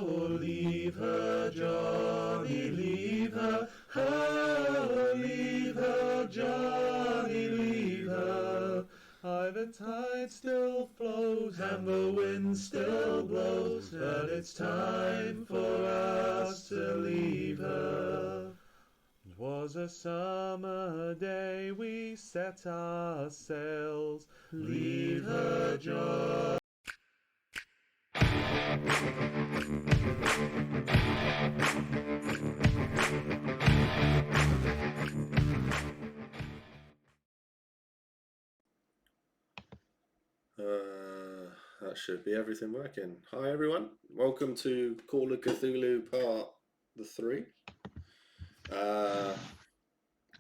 Oh, leave her, Johnny, leave her. Oh, leave her, Johnny, leave her. Aye, the tide still flows and the wind still blows, but it's time for us to leave her. It was a summer day, we set our sails. Leave her, John. That should be everything working. Hi everyone, welcome to Call of Cthulhu Part 3.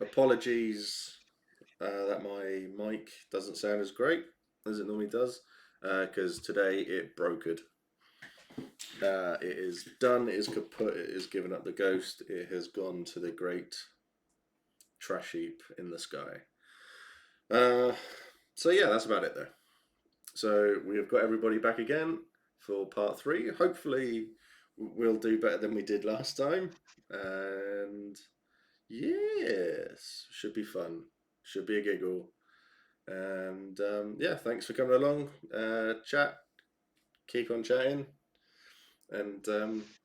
Apologies that my mic doesn't sound as great as it normally does, because today it brokered. It is done, it is kaput, it has given up the ghost, it has gone to the great trash heap in the sky. So yeah, that's about it though. So we have got everybody back again for part 3. Hopefully we'll do better than we did last time. And yes, should be fun. Should be a giggle. And yeah, thanks for coming along. Chat. Keep on chatting. And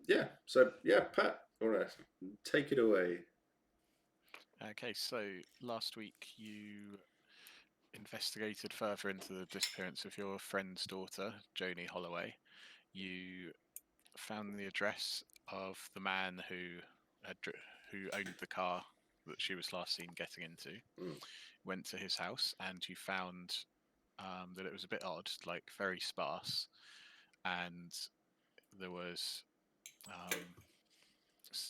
yeah, so yeah, Pat, all right, take it away. Okay, so last week you investigated further into the disappearance of your friend's daughter, Joni Holloway. You found the address of the man who owned the car that she was last seen getting into. Went to his house, and you found that it was a bit odd, like very sparse, and there was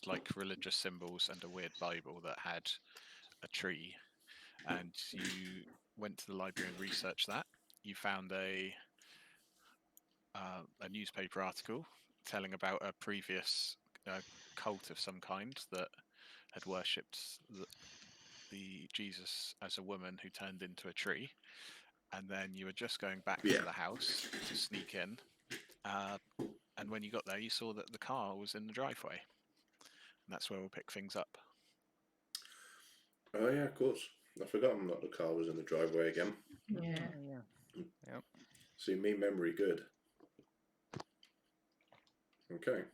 like religious symbols and a weird Bible that had a tree. And you went to the library and researched that. You found a newspaper article telling about a previous cult of some kind that had worshipped the Jesus as a woman who turned into a tree. And then you were just going back to the house to sneak in. And when you got there, you saw that the car was in the driveway. And that's where we'll pick things up. Oh yeah, of course. I forgot that the car was in the driveway again. Yeah. Yep. See, me memory good. Okay.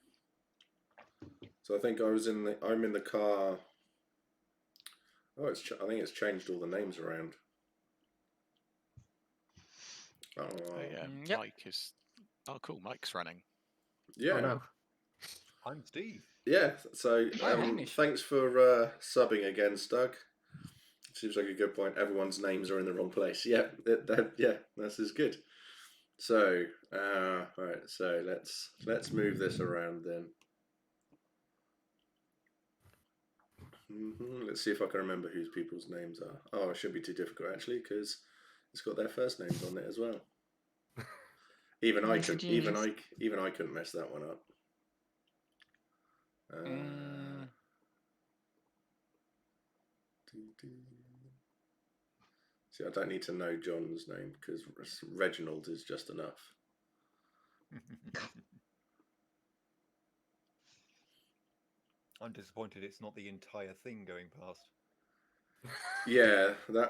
So I think I'm in the car. Oh, I think it's changed all the names around. Oh yeah, Yep. Mike is. Oh cool, Mike's running. Yeah. Oh, no. I'm Steve. Yeah. So Hamish. thanks for subbing again, Stug. Seems like a good point. Everyone's names are in the wrong place. Yeah. Yeah. This is good. So right. So let's move this around then. Let's see if I can remember whose people's names are. Oh, it shouldn't be too difficult actually, because it's got their first names on it as well. Even I couldn't mess that one up. See, I don't need to know John's name because Reginald is just enough. I'm disappointed it's not the entire thing going past. Yeah, that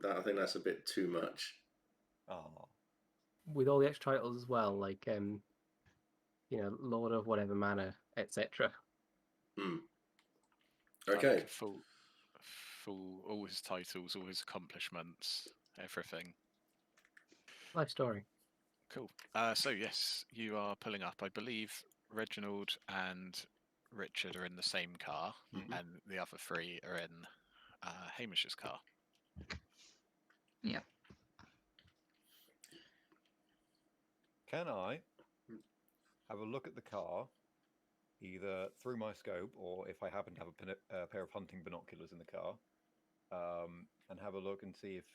I think that's a bit too much. Oh. With all the extra titles as well, like Lord of whatever manor, etc. Okay. Like full all his titles, all his accomplishments, everything. Life story. Cool. So yes, you are pulling up. I believe Reginald and Richard are in the same car, and the other 3 are in Hamish's car. Yep. Can I have a look at the car, either through my scope or if I happen to have a pair of hunting binoculars in the car, and have a look and see if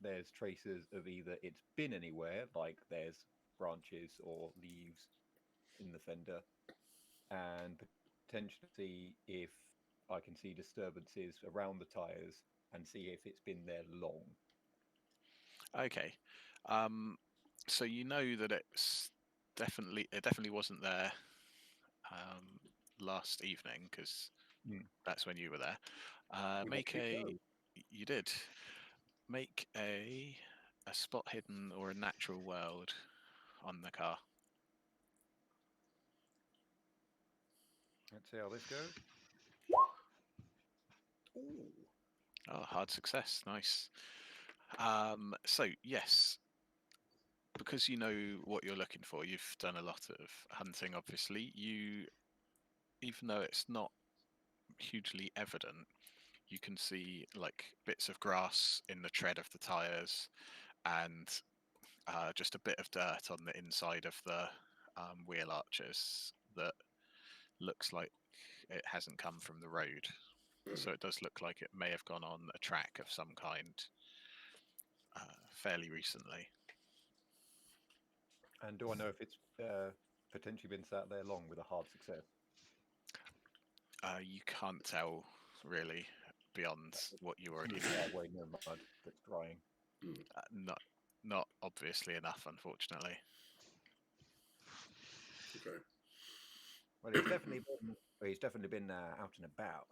there's traces of either it's been anywhere, like there's branches or leaves in the fender, and potentially see if I can see disturbances around the tyres and see if it's been there long. Okay. So you know that it definitely wasn't there last evening, because that's when you were there. You did make a spot hidden or a natural world on the car. Let's see how this goes. Ooh. Oh, hard success. Nice. So yes, because you know what you're looking for, you've done a lot of hunting, obviously. Even though it's not hugely evident, you can see like bits of grass in the tread of the tires, and just a bit of dirt on the inside of the wheel arches that looks like it hasn't come from the road. So it does look like it may have gone on a track of some kind fairly recently. And do I know if it's potentially been sat there long with a hard success? You can't tell really beyond what you already Leave know. it away, no mud that's drying. Not obviously enough, unfortunately. Okay. Well, he's definitely been out and about.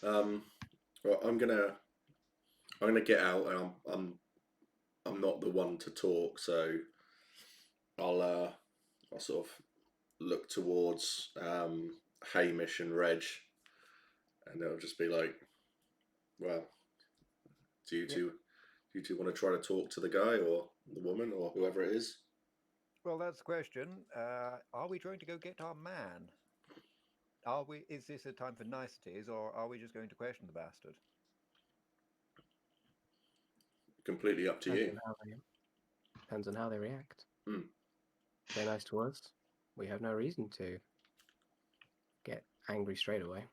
Well, I'm gonna get out, and I'm not the one to talk, so I'll sort of look towards Hamish and Reg, and they'll just be like, "Well, do you two want to try to talk to the guy or the woman or whoever it is?" Well, that's the question. Are we trying to go get our man? Is this a time for niceties, or are we just going to question the bastard? Completely up to you. Depends on how they react. Hmm. If they're nice to us, we have no reason to get angry straight away.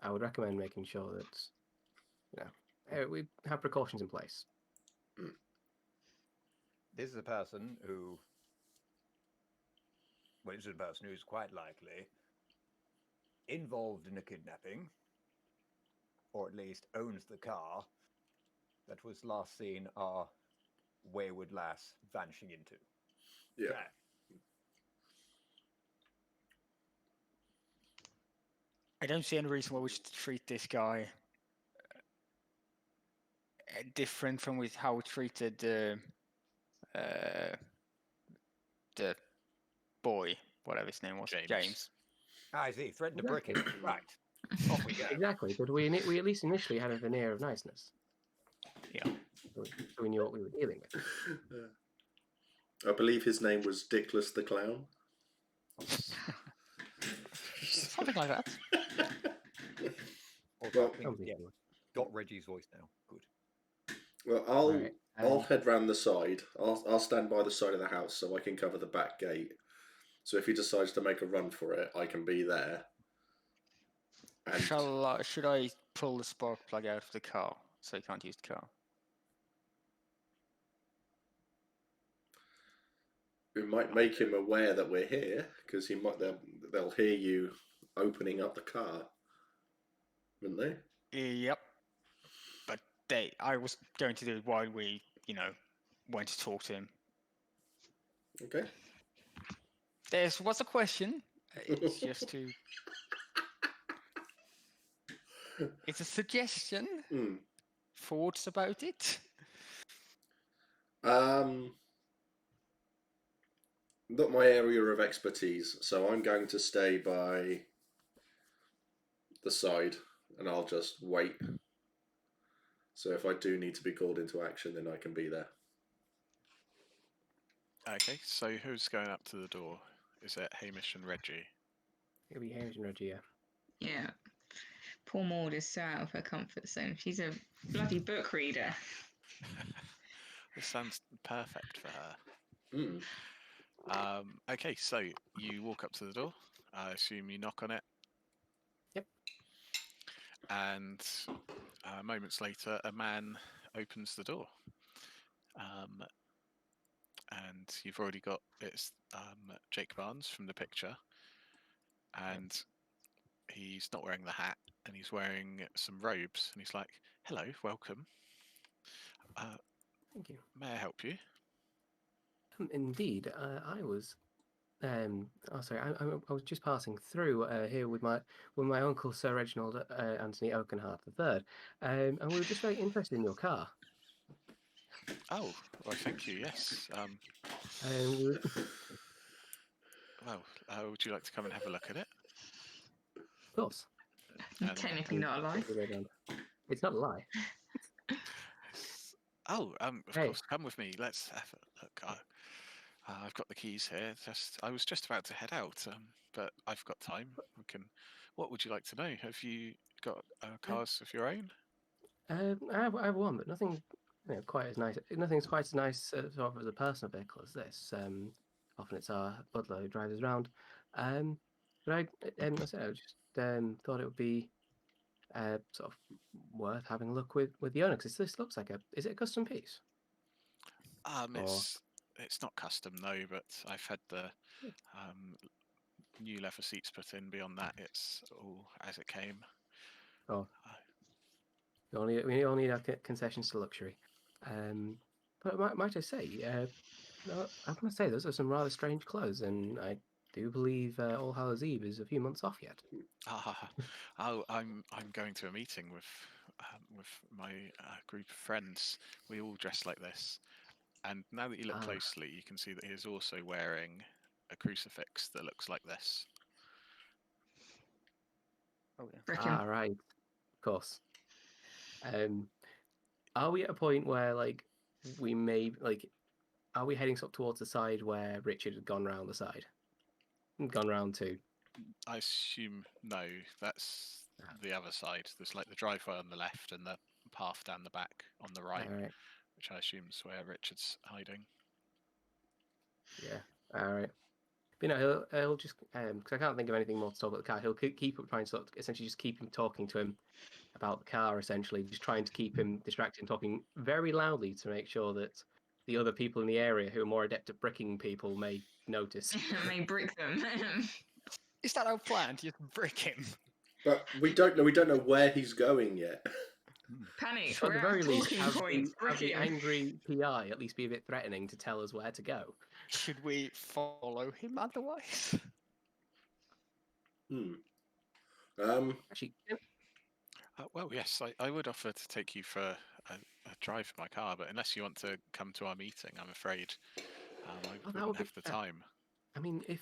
I would recommend making sure that we have precautions in place. This is a person who's quite likely involved in a kidnapping, or at least owns the car that was last seen our wayward lass vanishing into. Yeah. Okay. I don't see any reason why we should treat this guy different from how we treated the boy, whatever his name was, James. I see. Threatened to brick him. Right. Off we go. Exactly, but we at least initially had a veneer of niceness. Yeah. So we knew what we were dealing with. I believe his name was Dickless the Clown. Something like that. Well, Got Reggie's voice now. Good. Well, I'll head round the side. I'll stand by the side of the house so I can cover the back gate. So if he decides to make a run for it, I can be there. And Should I pull the spark plug out of the car so he can't use the car? we might make him aware that we're here, because they'll hear you opening up the car, wouldn't they? Yep. But I was going to do it while we, went to talk to him. Okay. There was a question. It's just to. It's a suggestion. Thoughts about it? Not my area of expertise, so I'm going to stay by the side, and I'll just wait. So if I do need to be called into action, then I can be there. Okay, so who's going up to the door? Is it Hamish and Reggie? It'll be Hamish and Reggie, yeah. Yeah. Poor Maud is so out of her comfort zone. She's a bloody book reader. This sounds perfect for her. Mm. Okay, so you walk up to the door. I assume you knock on it. Yep. And moments later, a man opens the door. And you've already got it's Jake Barnes from the picture, and he's not wearing the hat, and he's wearing some robes, and he's like, "Hello, welcome. Thank you. May I help you? Indeed, I was. Sorry, I was just passing through here with my uncle Sir Reginald Anthony Oakenhart III, and we were just very interested in your car. Oh, well, thank you. Yes. We were, Well, would you like to come and have a look at it? of course. Technically not a lie. It's not a lie. Oh, of Hey. course. Come with me. Let's have a look. I've got the keys here. I was just about to head out, but I've got time. We can. What would you like to know? Have you got cars of your own? I have one, but nothing, quite as nice. Nothing's quite as nice sort of as a personal vehicle as this. Often it's our butler who drives us around. But I said, I just thought it would be sort of worth having a look with the owner, because this looks like is it a custom piece? It's not custom, no, but I've had the new leather seats put in. Beyond that, it's all as it came. Oh, we only need our concessions to luxury. But might I say, I must say, those are some rather strange clothes, and I do believe All Hallows Eve is a few months off yet. I'm going to a meeting with my group of friends. We all dress like this, and now that you look closely, you can see that he is also wearing a crucifix that looks like this. Oh yeah. Right, of course. Are we at a point where we may are we heading up towards the side where Richard had gone round the side? Gone round to? I assume no. That's the other side. There's the driveway on the left and the path down the back on the right, which I assume is where Richard's hiding. Yeah. All right. But he'll just because I can't think of anything more to talk about the car. He'll keep trying to essentially just keep him talking to him about the car. Essentially, just trying to keep him distracted and talking very loudly to make sure that the other people in the area who are more adept at bricking people may notice. May brick them. Is that our plan? To just brick him? But we don't know. We don't know where he's going yet. Panic. At We're the out very of least, talking have points. the Brick him. angry PI at least be a bit threatening to tell us where to go. Should we follow him otherwise? Actually, Well, yes, I would offer to take you for a drive in my car, but unless you want to come to our meeting, I'm afraid I wouldn't have the time. I mean, if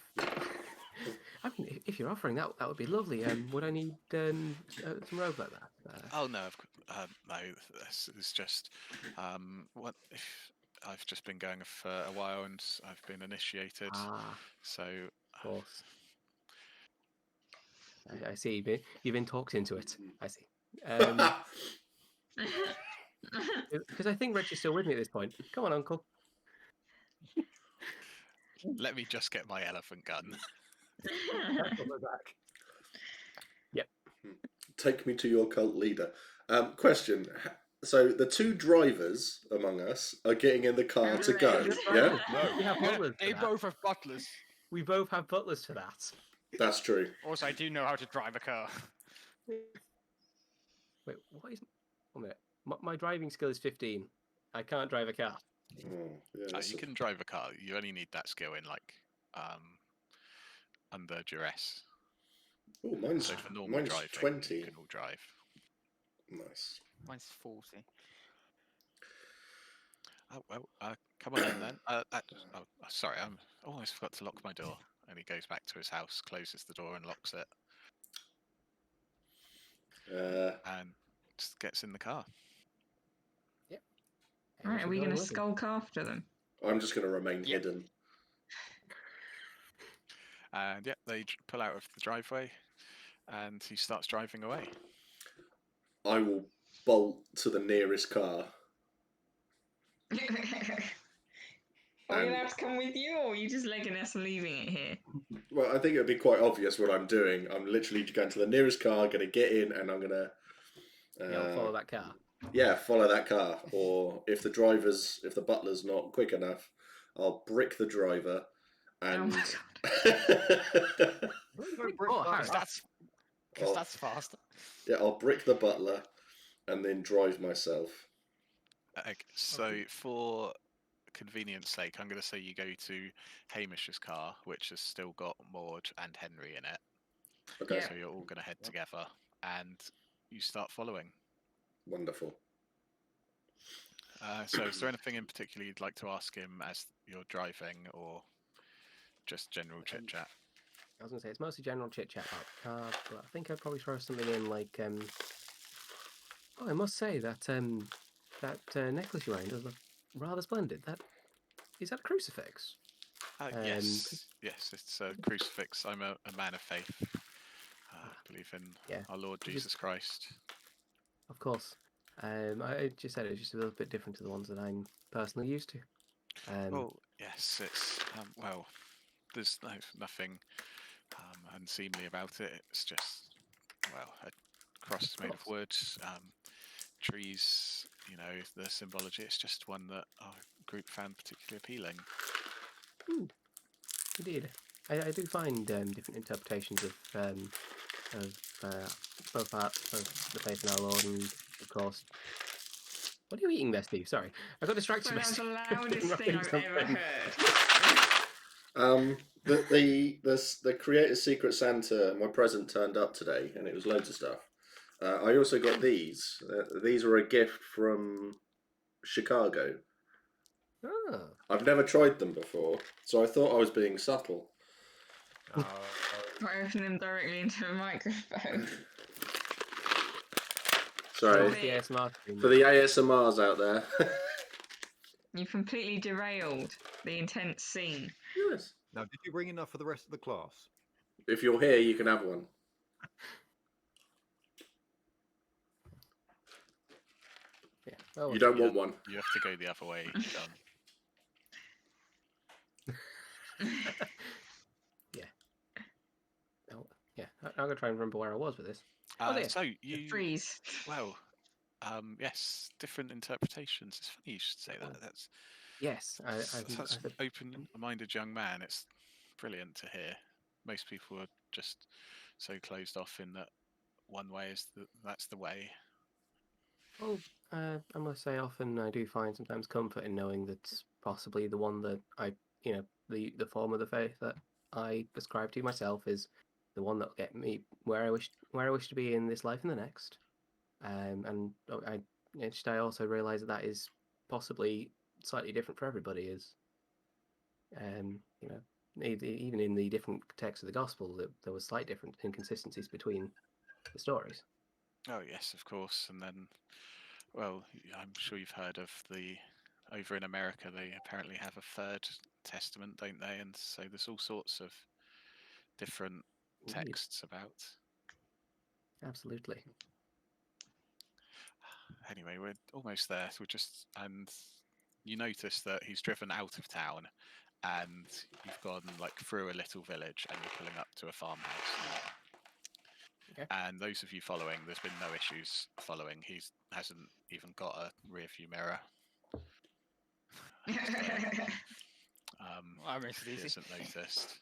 you're offering that, that would be lovely. Would I need some robe like that? Oh no, no. This is just what if I've just been going for a while and I've been initiated. So of course. I see. You've been talked into it. I see. Because I think Rich is still with me at this point. Come on, Uncle. Let me just get my elephant gun. Back. Yep. Take me to your cult leader. Question. So the two drivers among us are getting in the car to go. Yeah. We have butlers. They both have butlers. We both have butlers for that. That's true. Also, I do know how to drive a car. Wait, what is? 1 minute. My driving skill is 15. I can't drive a car. Oh, yeah, You can drive a car. You only need that skill in under duress. Oh, mine's So for normal driving, 20. you can all drive. Nice. Mine's 40. Oh well, come on in then. Sorry, I almost forgot to lock my door. And he goes back to his house, closes the door, and locks it. And just gets in the car. Yep. Right, are we going to skulk after them? I'm just going to remain hidden. And yeah, they pull out of the driveway, and he starts driving away. I will bolt to the nearest car. Are we allowed to come with you, or are you just legging us and leaving it here? Well, I think it would be quite obvious what I'm doing. I'm literally going to the nearest car, going to get in, and I'm going to... follow that car. Yeah, follow that car. Or if the butler's not quick enough, I'll brick the driver and... That's faster. Yeah, I'll brick the butler and then drive myself. So for convenience sake, I'm going to say you go to Hamish's car, which has still got Maud and Henry in it. Okay. Yeah. So you're all going to head together, and you start following. Wonderful. So is there anything in particular you'd like to ask him as you're driving, or just general chit chat? I was gonna say it's mostly general chit chat about the car, but I think I'd probably throw something in like oh, I must say that necklace you're wearing does look rather splendid. Is that a crucifix? Yes, it's a crucifix. I'm a man of faith. Believe in Yeah, our Lord just- Jesus Christ. Of course. I just said it's just a little bit different to the ones that I'm personally used to. Oh, yes, it's well, there's nothing unseemly about it. It's just, well, a cross made of wood, trees. You know, the symbology. It's just one that our group found particularly appealing. Indeed, I do find different interpretations of both the faith in our Lord and, of course. What are you eating there, Steve? Sorry, I got distracted. So by that's the Steve loudest thing wrapping I've ever something. heard. The Creator Secret Santa, my present turned up today, and it was loads of stuff. I also got these. These were a gift from Chicago. Oh. I've never tried them before, so I thought I was being subtle. I open them directly into the microphone. Sorry, Wait. The ASMR stream. for the ASMRs out there. You've completely derailed the intense scene. Yes. Now, did you bring enough for the rest of the class? If you're here, you can have one. Yeah. Oh, You don't Yeah. want one. You have to go the other way, John. yeah. I'm gonna try and remember where I was with this. There. So you, Freeze. well, yes, different interpretations. It's funny you should say that. That's Yes, such an open-minded young man. It's brilliant to hear. Most people are just so closed off in that one way is that's the way. Well, I must say, often I do find sometimes comfort in knowing that possibly the one that the form of the faith that I prescribe to myself is the one that will get me where I wish to be in this life and the next. And I also realise that is possibly slightly different for everybody. Even in the different texts of the gospel, there was slight different inconsistencies between the stories. Oh yes, of course. And then, well, I'm sure you've heard of over in America, they apparently have a third testament, don't they? And so there's all sorts of different texts about. Absolutely. Anyway, we're almost there. And you notice that he's driven out of town, and you've gone like through a little village, and you're pulling up to a farmhouse. Okay. And those of you following, there's been no issues following. He hasn't even got a rear view mirror. I missed He it easy. hasn't noticed.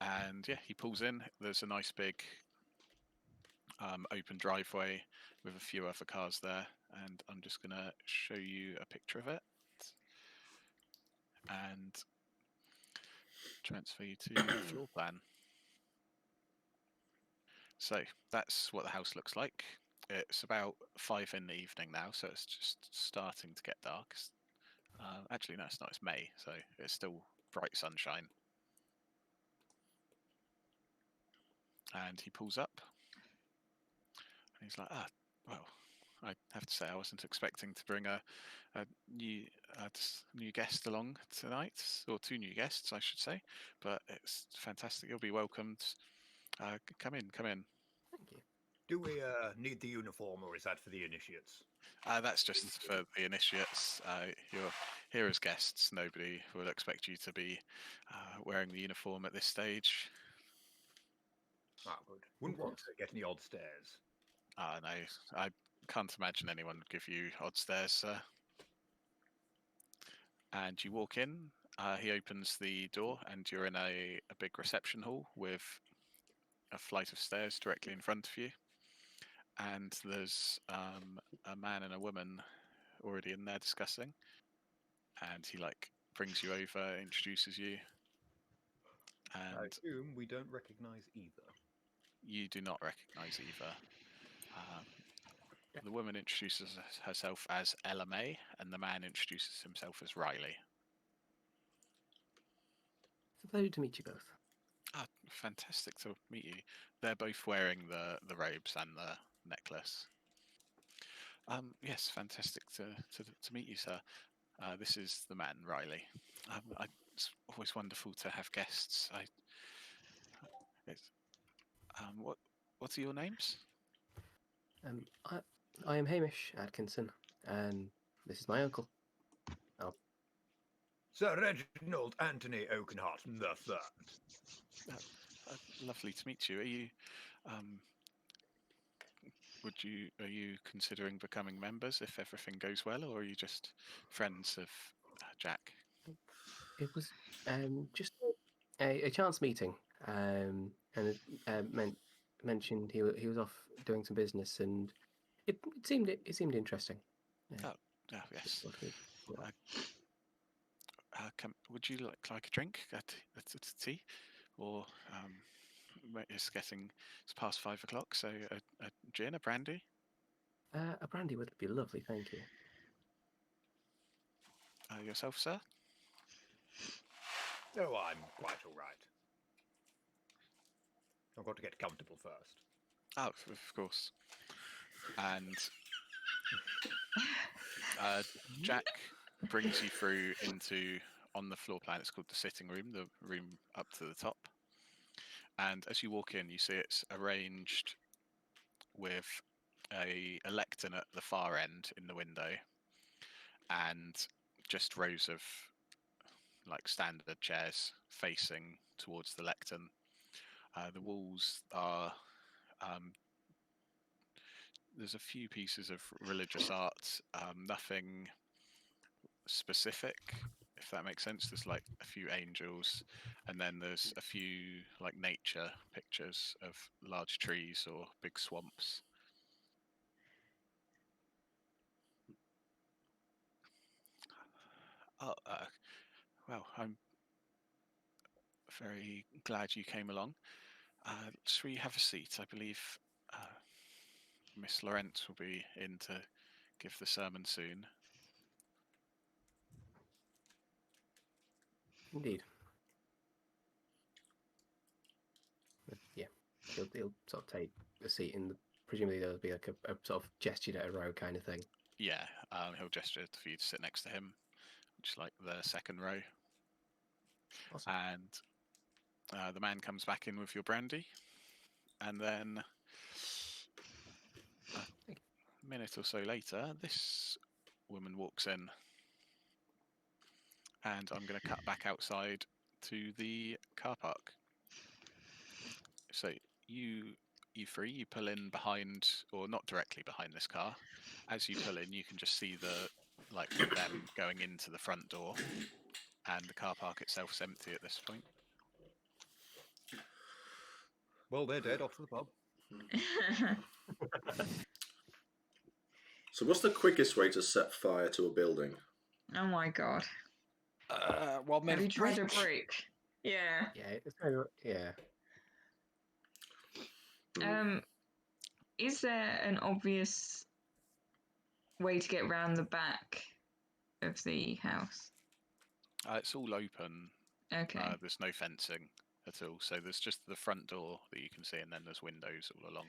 And yeah, he pulls in. There's a nice big open driveway with a few other cars there, and I'm just going to show you a picture of it and transfer you to the floor plan. So that's what the house looks like. It's about 5 in the evening now, so it's just starting to get dark. Actually, no, it's not. It's May, so it's still bright sunshine. And he pulls up, and he's like, well, I have to say I wasn't expecting to bring a new guest along tonight, or 2 new guests, I should say. But it's fantastic. You'll be welcomed. Come in. Thank you. Do we need the uniform, or is that for the initiates? That's just for the initiates. You're here as guests. Nobody will expect you to be wearing the uniform at this stage. Ah, good. Wouldn't want to get any odd stares. No, I can't imagine anyone would give you odd stares, sir. And you walk in. He opens the door, and you're in a big reception hall with a flight of stairs directly in front of you. And there's a man and a woman already in there discussing. And he like brings you over, introduces you, I and assume we don't recognise either. you do not recognise Eva. The woman introduces herself as Ella May, and the man introduces himself as Riley. It's a pleasure to meet you both. Ah, fantastic to meet you. They're both wearing the robes and the necklace. Yes, fantastic to meet you, sir. This is the man, Riley. It's always wonderful to have guests. What are your names? I am Hamish Atkinson, and this is my uncle. Sir Reginald Anthony Oakenhart the Third. Lovely to meet you. Are you considering becoming members if everything goes well, or are you just friends of Jack? It was just a chance meeting, and it mentioned he was off doing some business, and it seemed interesting. Oh, yes. Thought we'd- Would you like a drink, a tea, or it's past 5 o'clock, so a gin, a brandy? A brandy would be lovely, thank you. Yourself, sir? Oh, I'm quite all right. I've got to get comfortable first. Oh, of course. And Jack brings you through into, on the floor plan, it's called the sitting room, the room up to the top. And as you walk in, you see it's arranged with a lectern at the far end in the window, and just rows of like standard chairs facing towards the lectern. The walls are there's a few pieces of religious art, nothing specific, if that makes sense. There's like a few angels, and then there's a few like nature pictures of large trees or big swamps. Oh, well, I'm very glad you came along. Shall we have a seat? I believe Miss Laurent will be in to give the sermon soon. Indeed. Yeah, he'll sort of take a seat in the. Presumably there'll be like a sort of gestured at a row kind of thing. Yeah, he'll gesture for you to sit next to him, which is like the second row. Awesome. And the man comes back in with your brandy, and then a minute or so later, this woman walks in, and I'm going to cut back outside to the car park. So you three, you pull in behind, or not directly behind this car. As you pull in, you can just see them going into the front door, and the car park itself's empty at this point. Well, they're dead. Off to the pub. So, what's the quickest way to set fire to a building? Oh my god. Well, made Have of you tried a bricks. brick? Yeah. Yeah, it's kind of, yeah. Is there an obvious way to get round the back of the house? It's all open. Okay. There's no fencing at all, so there's just the front door that you can see, and then there's windows all along.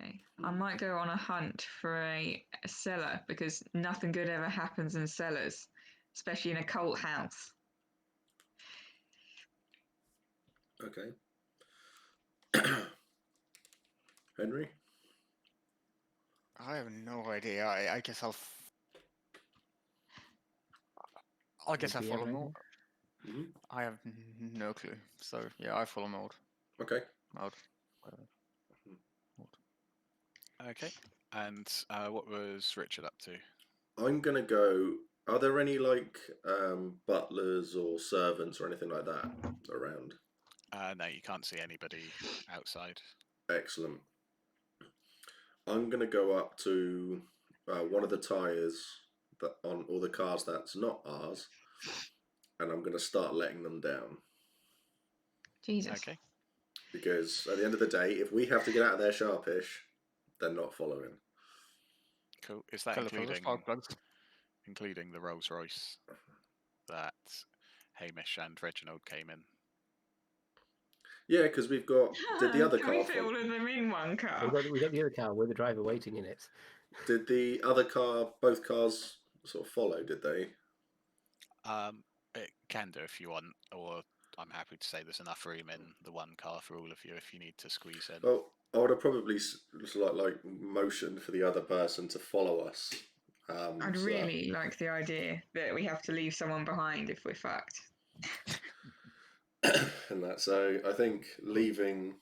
Okay. I might go on a hunt for a cellar, because nothing good ever happens in cellars, especially in a cult house. Okay. Henry? I have no idea. I guess I'll. I guess I Would you follow have Maud. Mm-hmm. I have no clue. So yeah, I follow Maud. Okay. Maud. Okay. And what was Richard up to? I'm going to go. Are there any like butlers or servants or anything like that around? No, you can't see anybody outside. Excellent. I'm going to go up to one of the tyres on all the cars that's not ours, and I'm going to start letting them down. Jesus. Okay. Because at the end of the day, if we have to get out of there sharpish, they're not following. Cool. Is that Colourful as including spark plugs. the Rolls Royce that Hamish and Reginald came in? Yeah, because we've got. Did the other Can car we fit follow? all of them in one car? We got the other car with the driver waiting in it. Did the other car, both cars, sort of follow? Did they? It can do if you want, or I'm happy to say there's enough room in the one car for all of you if you need to squeeze in. Well, I would have probably like motioned for the other person to follow us. I'd so really like the idea that we have to leave someone behind if we're fucked. and that. So I think letting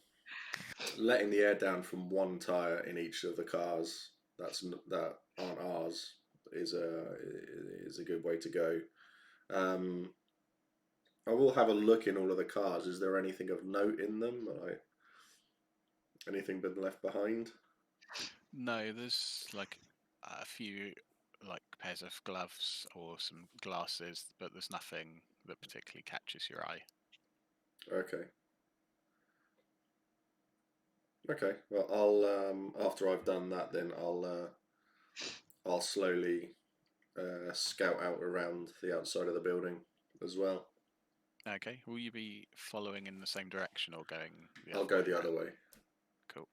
the air down from one tire in each of the cars that aren't ours is a good way to go. I will have a look in all of the cars. Is there anything of note in them? Anything been left behind? No, there's like a few like pairs of gloves or some glasses, but there's nothing that particularly catches your eye. Okay. Okay. Well, I'll after I've done that, then I'll slowly scout out around the outside of the building as well. Okay, will you be following in the same direction or going the other I'll go way the other around? way. Cool.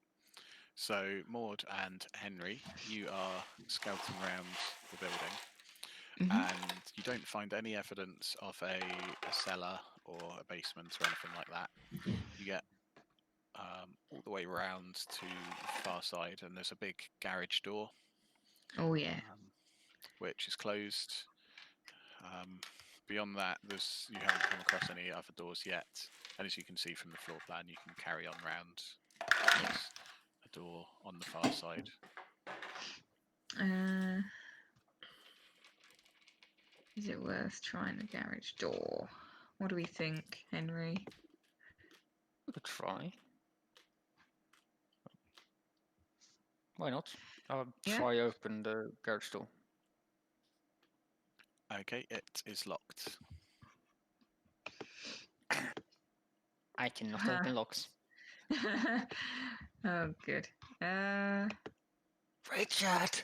So Maud and Henry, you are scouting around the building, and you don't find any evidence of a cellar or a basement or anything like that. You get all the way round to the far side, and there's a big garage door, Oh yeah. which is closed. Beyond that, you haven't come across any other doors yet, and as you can see from the floor plan, you can carry on round. There's a door on the far side. Is it worth trying the garage door? What do we think, Henry? We could try. Why not? I'll Yeah. try open the garage door. Okay, it is locked. I cannot open locks. Oh, good. Richard!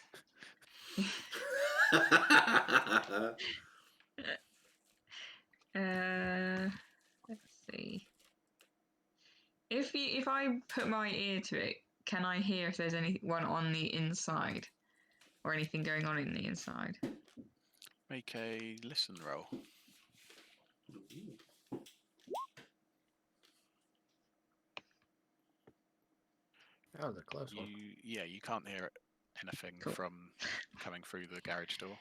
Let's see. If I put my ear to it, can I hear if there's anyone on the inside or anything going on in the inside? Make a listen roll. That was a close one. You can't hear anything Cool. from coming through the garage door.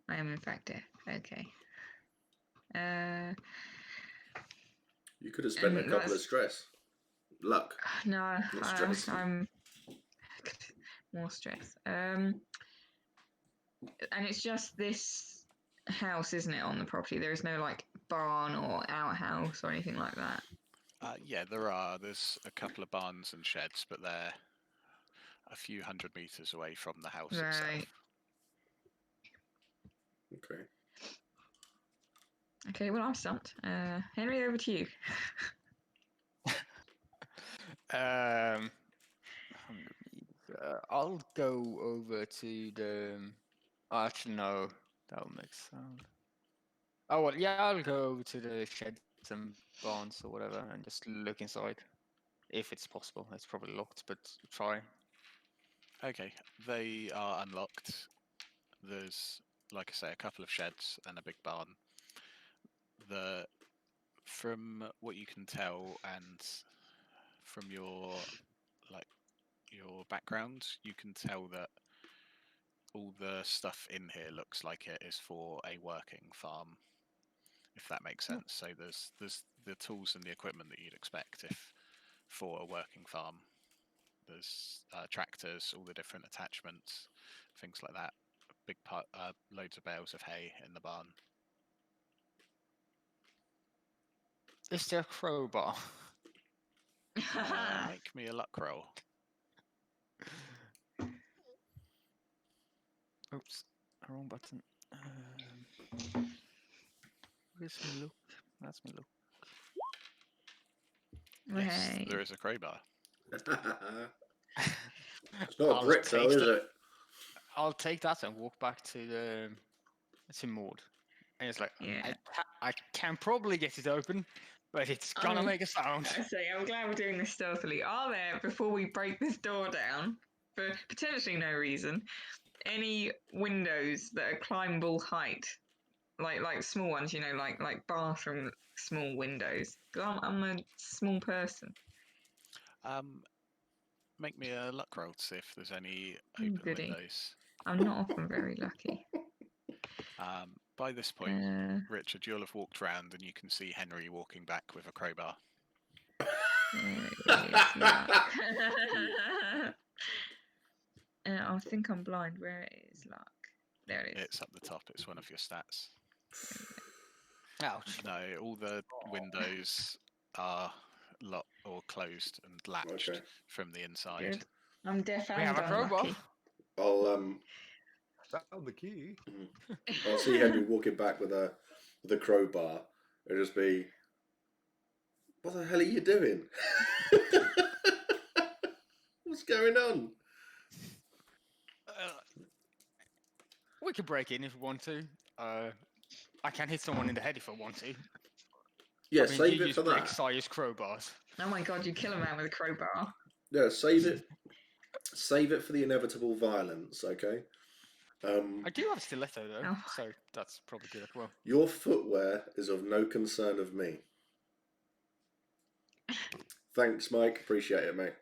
I am in fact deaf. Okay. You could have spent a couple of luck. No, Not stress. I'm more stress. And it's just this house, isn't it, on the property? There is no like barn or outhouse or anything like that. Yeah, there are. There's a couple of barns and sheds, but they're a few hundred meters away from the house itself. Right. Okay. Okay, well, I'm stumped. Henry, over to you. I'll go over to the. Actually, no, that'll make sound. Oh well, yeah, I'll go over to the sheds and barns or whatever and just look inside, if it's possible. It's probably locked, but try. Okay, they are unlocked. There's, like I say, a couple of sheds and a big barn. From what you can tell, and from your background, you can tell that all the stuff in here looks like it is for a working farm, if that makes sense. So there's the tools and the equipment that you'd expect if for a working farm. There's tractors, all the different attachments, things like that. Big part, loads of bales of hay in the barn. Is there a crowbar? Make me a luck roll. Oops, wrong button. Where's me look? That's me look. Yes, Hey. there is a crowbar. It's not a I'll brick though, take is that- it? I'll take that and walk back to Maud. And it's like, Yeah. I can probably get it open, but it's gonna make a sound. I say, I'm glad we're doing this stealthily. Are there, before we break this door down, for potentially no reason, any windows that are climbable height? Like small ones, you know, like bathroom small windows. 'Cause I'm a small person. Make me a luck roll to see if there's any Oh, open goody. windows. I'm not often very lucky. By this point, Richard, you'll have walked round and you can see Henry walking back with a crowbar. There is luck. I think I'm blind. Where is luck? There it is. It's up the top. It's one of your stats. Ouch. No, all the windows are locked or closed and latched Okay. from the inside. Good. I'm deaf We have and a crowbar. unlucky. Found the key. I'll see Henry walking back with a crowbar. It'll just be, what the hell are you doing? What's going on? We could break in if we want to. I can hit someone in the head if I want to. Yeah, I mean, save you it use for Black that. Sire's crowbars. Oh my god, you kill a man with a crowbar. Yeah, save it. Save it for the inevitable violence, okay? I do have a stiletto though, Oh. so that's probably good as well. Your footwear is of no concern of me. Thanks, Mike. Appreciate it, mate.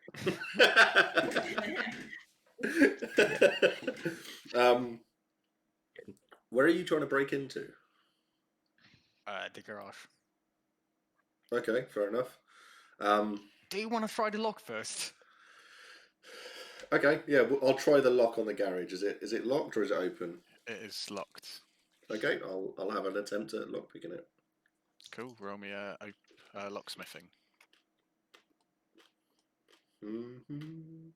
Where are you trying to break into? The garage. Okay, fair enough. Do you want to try the lock first? Okay, yeah, well, I'll try the lock on the garage. Is it locked or is it open? It is locked. Okay, I'll have an attempt at lock picking it. Cool. Roll me a locksmithing. Mm-hmm.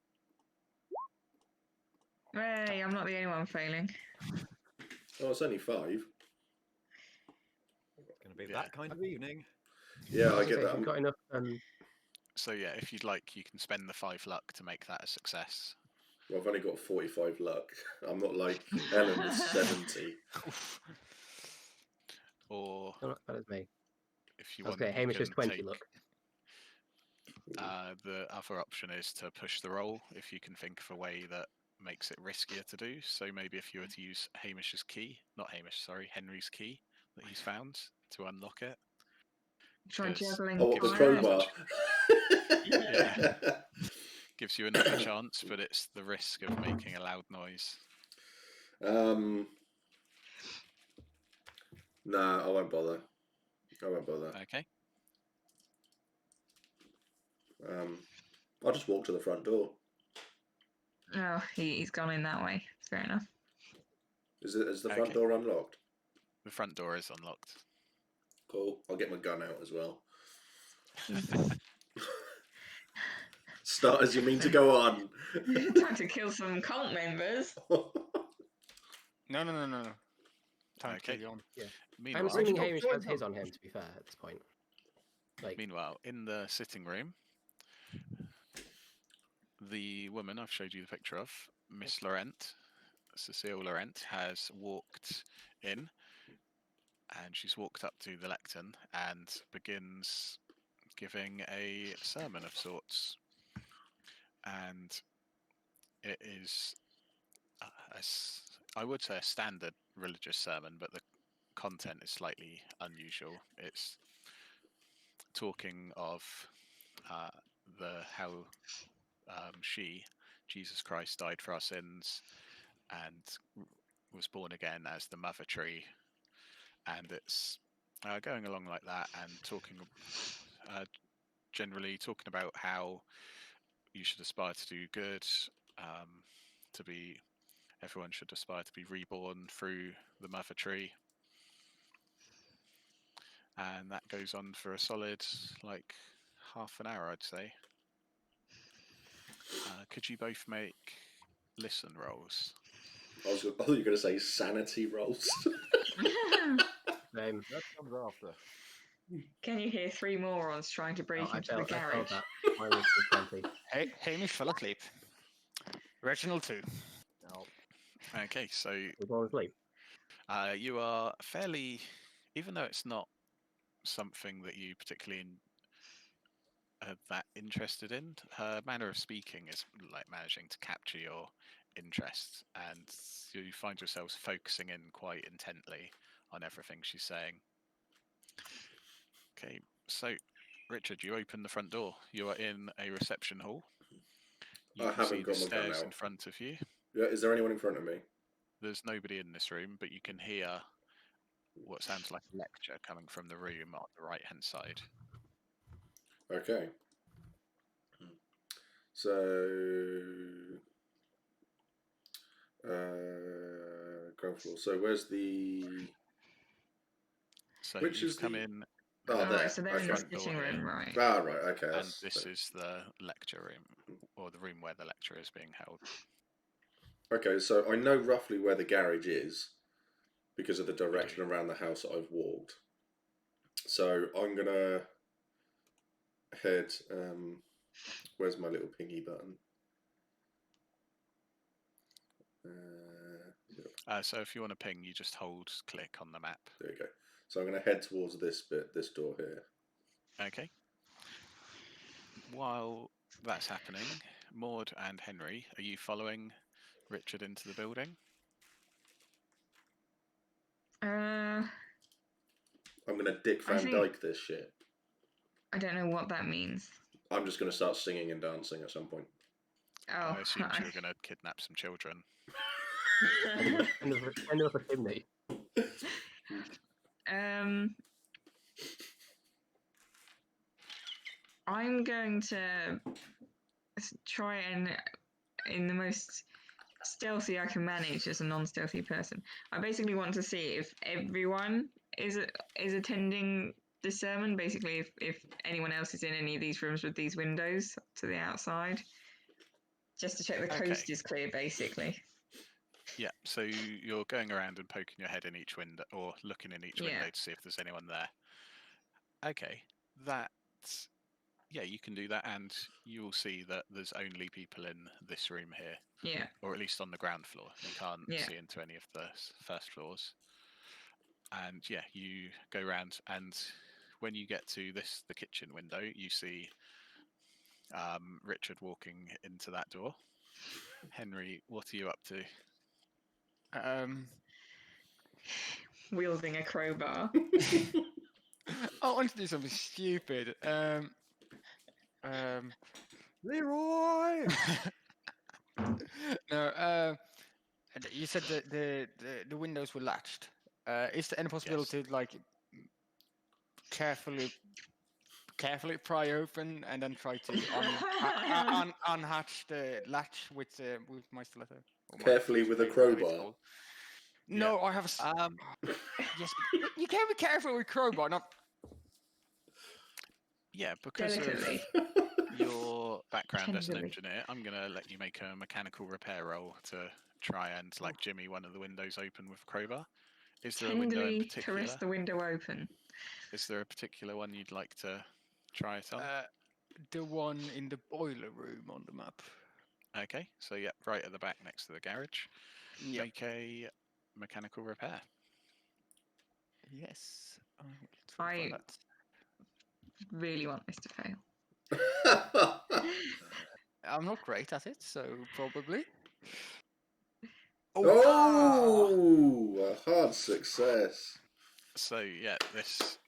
Hey, I'm not the only one failing. Oh, it's only 5. It's going to be Yeah. that kind of evening. Yeah, I was get gonna say, if that. you've got enough. So yeah, if you'd like, you can spend the 5 luck to make that a success. Well, I've only got 45 luck. I'm not like Ellen with 70. Or Not as bad as me. if you I was want, going you Hamish has can 20 take, look. the other option is to push the roll if you can think of a way that makes it riskier to do. So maybe if you were to use Hamish's key, not Hamish, sorry, Henry's key that he's found to unlock it. Try 'Cause juggling Oh, what, the fire. crowbar? Yeah. Gives you another chance, but it's the risk of making a loud noise. Nah, I won't bother. Okay. I'll just walk to the front door. Oh, he's gone in that way. Fair enough. Is the front Okay. door unlocked? The front door is unlocked. Cool. I'll get my gun out as well. Start as you mean to go on. Time to kill some cult members. No. Time Okay. to kill you on. I'm Meanwhile, assuming not Hamish join has his them. on him, to be fair, at this point. Like, in the sitting room, the woman I've showed you the picture of, Miss Laurent, Cecile Laurent, has walked in, and she's walked up to the lectern and begins giving a sermon of sorts. And it is, I would say, a standard religious sermon, but the content is slightly unusual. It's talking of how Jesus Christ, died for our sins and was born again as the mother tree, and it's going along like that and talking, generally talking about how you should aspire to do good, everyone should aspire to be reborn through the mother tree. And that goes on for a solid, like, half an hour, I'd say. Could you both make listen rolls? I thought you were going to say sanity rolls. Same. That comes after. Can you hear 3 morons trying to break I into the failed garage? that. Mine was 20. Hey, Hamish fell asleep. Reginald too. No. Okay, so We're falling asleep. you are fairly, even though it's not something that you particularly are that interested in, her manner of speaking is like managing to capture your interest, and you find yourselves focusing in quite intently on everything she's saying. Okay, so Richard, you open the front door. You are in a reception hall. You I can see haven't the got my gun stairs in out. front of you. Yeah, is there anyone in front of me? There's nobody in this room, but you can hear what sounds like a lecture coming from the room on the right-hand side. Okay. So, ground floor. So where's the? So Which you've is come the- in. Oh, Oh, there. right, so they're in the Okay. front door sitting here. room, right? Ah, right. Okay. And That's, this is the lecture room, or the room where the lecture is being held. okay. So I know roughly where the garage is because of the direction around the house that I've walked. So I'm gonna head. Where's my little pingy button? So if you want to ping, you just hold click on the map. There you go. So I'm going to head towards this bit, this door here. Okay. While that's happening, Maud and Henry, are you following Richard into the building? Uh, I'm going to Dick I Van think- Dyke this shit. I don't know what that means. I'm just going to start singing and dancing at some point. Oh, I assumed you were going to kidnap some children. End of a chimney. I'm going to try and, in the most stealthy I can manage as a non-stealthy person, I basically want to see if everyone is attending the sermon. Basically, if anyone else is in any of these rooms with these windows to the outside, just to check the coast is clear, basically. Yeah, so you're going around and poking your head in each window, or looking in each window to see if there's anyone there. Okay, that's... Yeah, you can do that, and you will see that there's only people in this room here. Yeah. Or at least on the ground floor. You can't see into any of the first floors. And yeah, you go around, and when you get to the kitchen window, you see Richard walking into that door. Henry, what are you up to? Wielding a crowbar. I want to do something stupid. Leroy! No, you said that the windows were latched. Is there any possibility to like carefully pry open and then try to unhatch the latch with my stiletto? Carefully with a crowbar. No, I have a. Yes, you can't be careful with crowbar. Not. Yeah, because Delicately. of your background as an Tenderly. engineer, I'm going to let you make a mechanical repair roll to try and like jimmy one of the windows open with a crowbar. Is there a window in Tenderly particular? caress the window open. Is there a particular one you'd like to try it on? The one in the boiler room on the map. Okay, so yeah, right at the back next to the garage. Yep. Make a mechanical repair. Yes. I really want this to fail. I'm not great at it, so probably. Oh, a hard success. So yeah, this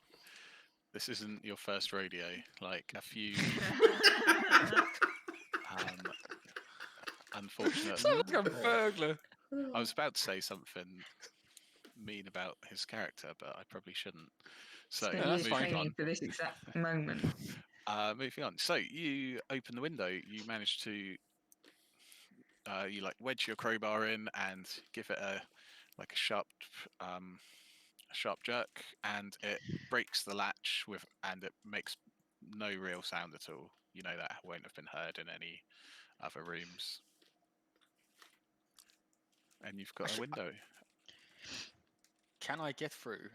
isn't your first rodeo. Like a few, unfortunately. Sounds like a burglar. I was about to say something mean about his character, but I probably shouldn't. So Spent years moving training on. for this exact moment. Moving on. So you open the window. You manage to you like wedge your crowbar in and give it a sharp jerk, and it breaks the latch and it makes no real sound at all. You know that won't have been heard in any other rooms. and you've got a window. Can I get through?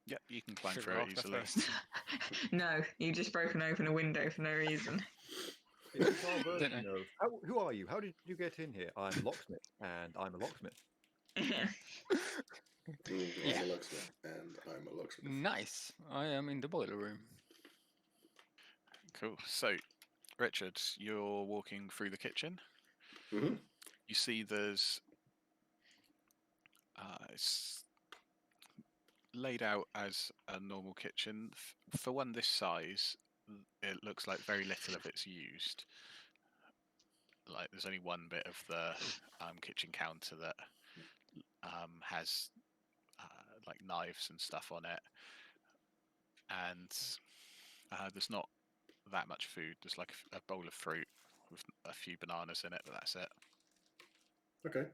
Yep, you can climb Should through have it asked that easily. first. No, you've just broken open a window for no reason. It's our Don't version of who are you? How did you get in here? I'm a locksmith, and I'm a locksmith. I'm Yeah. a locksmith, and I'm a locksmith. Nice. I am in the boiler room. Cool. So, Richard, you're walking through the kitchen. Mhm. You see there's it's laid out as a normal kitchen. For one this size, it looks like very little of it's used. Like there's only one bit of the kitchen counter that has like knives and stuff on it, and there's not that much food. There's like a bowl of fruit with a few bananas in it, but that's it. Okay.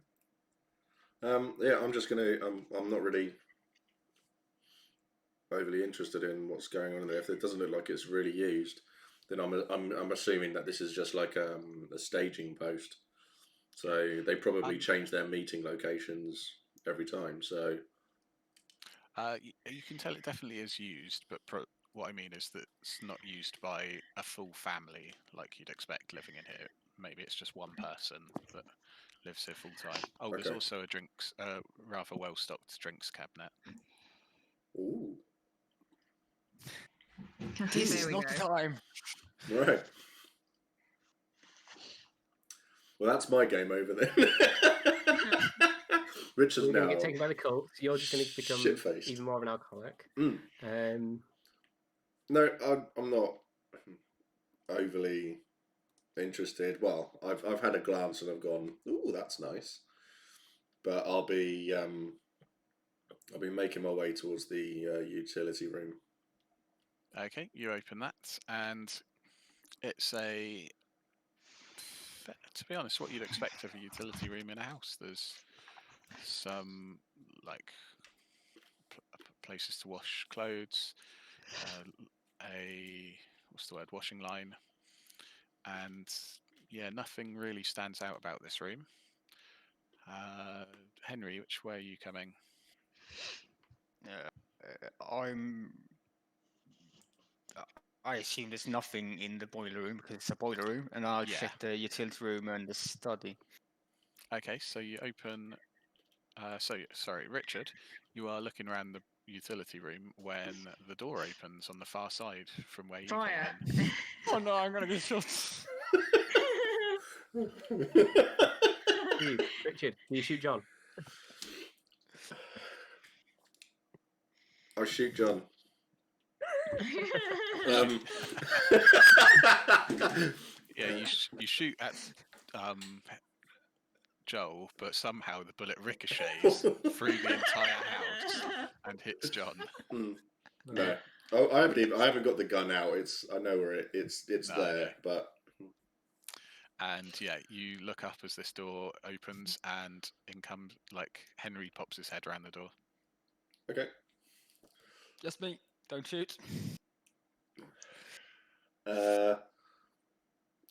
Yeah, I'm just gonna. I'm not really overly interested in what's going on in there. If it doesn't look like it's really used, then I'm assuming that this is just like a staging post. So they probably change their meeting locations every time. So you can tell it definitely is used, but what I mean is that it's not used by a full family like you'd expect living in here. Maybe it's just one person that lives here full time. Oh, there's Okay. also a rather well-stocked drinks cabinet. ooh, This There is we not the go. time. right. Well, that's my game over then. Richard's You're going now to get taken by the cult. You're just going to become shit-faced. even more of an alcoholic. Mm. No, I'm not overly interested. Well, I've had a glance and I've gone, ooh, that's nice. But I'll be making my way towards the utility room. Okay, you open that, and it's to be honest, what you'd expect of a utility room in a house. There's some like places to wash clothes, washing line, and yeah, nothing really stands out about this room. Henry, which way are you coming? I assume there's nothing in the boiler room because it's a boiler room, and I'll Yeah. check the utility room and the study. Okay, so you open. Sorry, Richard, you are looking around the utility room when the door opens on the far side from where you Fire. came in. Oh no, I'm gonna get shot. Richard, do you shoot John? I'll shoot John. Yeah, you shoot at Joel, but somehow the bullet ricochets through the entire house and hits John. No, I haven't got the gun out. I know where it's No, there, okay. but. And yeah, you look up as this door opens, and in comes Henry pops his head around the door. Okay. Just me. Don't shoot.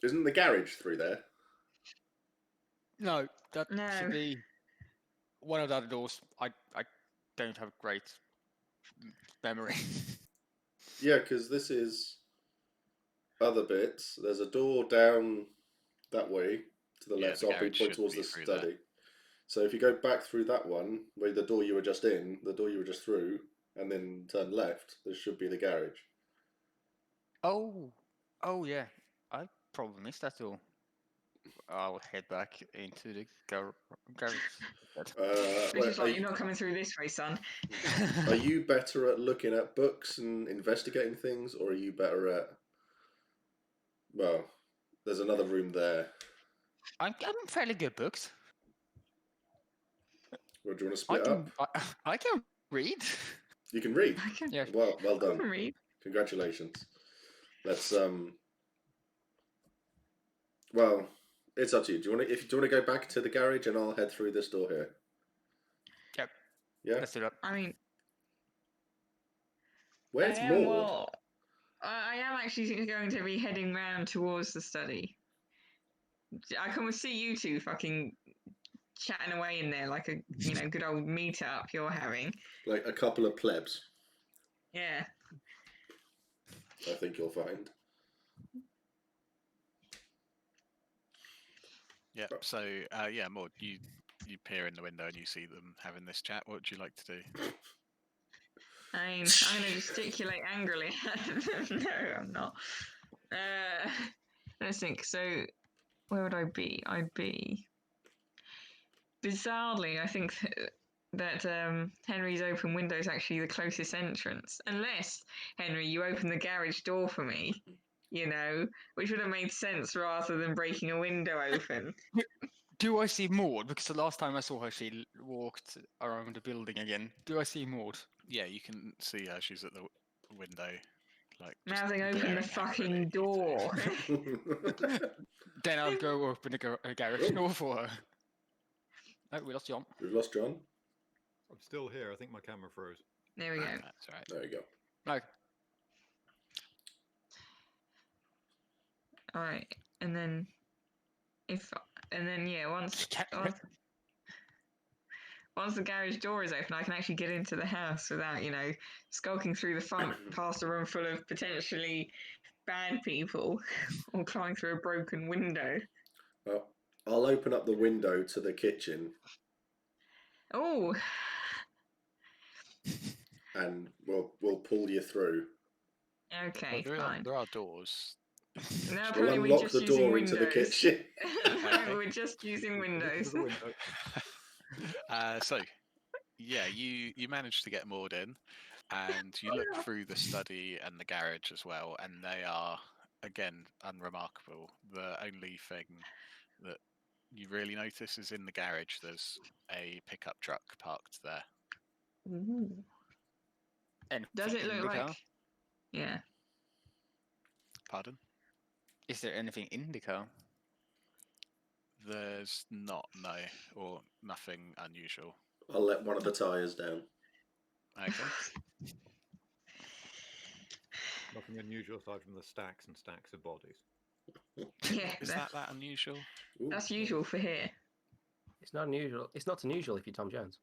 Isn't the garage through there? No, that No. should be one of the other doors. I don't have great memory. Yeah, because this is other bits. There's a door down that way to the Yeah, left, the so I'll be garage pointing should towards be the through study. there. So if you go back through that one, where the door you were just in, the door you were just through, and then turn left, there should be the garage. Oh yeah. I probably missed that door. I'll head back into the garage. Which is like, you're not coming through this way, son. Are you better at looking at books and investigating things, or are you better at... Well, there's another room there. I'm fairly good at books. Well, do you want to split up? I can read. You can read? Yeah. Well I done. can read. Congratulations. Let's well, it's up to you. Do you want to go back to the garage and I'll head through this door here? Yep. Yeah. Let's do that. I mean, Where's I am, Maud? well, I am actually going to be heading round towards the study. I can see you two fucking chatting away in there like a good old meet-up you're having. Like a couple of plebs, Yeah. I think you'll find. Yeah. So Maud, you peer in the window and you see them having this chat. What would you like to do? I mean, I'm going to gesticulate angrily at them. No, I'm not. Let's think. So, where would I be? I'd be... Bizarrely, I think that Henry's open window is actually the closest entrance. Unless, Henry, you open the garage door for me, which would have made sense rather than breaking a window open. Do I see Maud? Because the last time I saw her, she walked around the building again. Do I see Maud? Yeah, you can see her. She's at the window, like just Now they open glaring the fucking angrily at you two. door. Then I'll go open a garage door for her. Oh, we lost John. We've lost John. I'm still here. I think my camera froze. There we go. That's right. There you go. No. All right, and then once the garage door is open, I can actually get into the house without skulking through the front past a room full of potentially bad people or climbing through a broken window. Well, I'll open up the window to the kitchen. Oh. And we'll pull you through. Okay, Well, fine. there are doors. No, We'll probably we're unlock just the using door windows. into the kitchen. No, we're just using windows. So, yeah, you managed to get Maud in, and you look through the study and the garage as well, and they are, again, unremarkable. The only thing that you really notice is in the garage there's a pickup truck parked there. Ooh. And Does it in look the like... car? Yeah. Pardon? Is there anything in the car? There's not, no, or nothing unusual. I'll let one of the tyres down. Okay. Nothing unusual aside from the stacks and stacks of bodies. Yeah, Is that unusual? Ooh. that's usual for here. It's not unusual. It's not unusual if you're Tom Jones.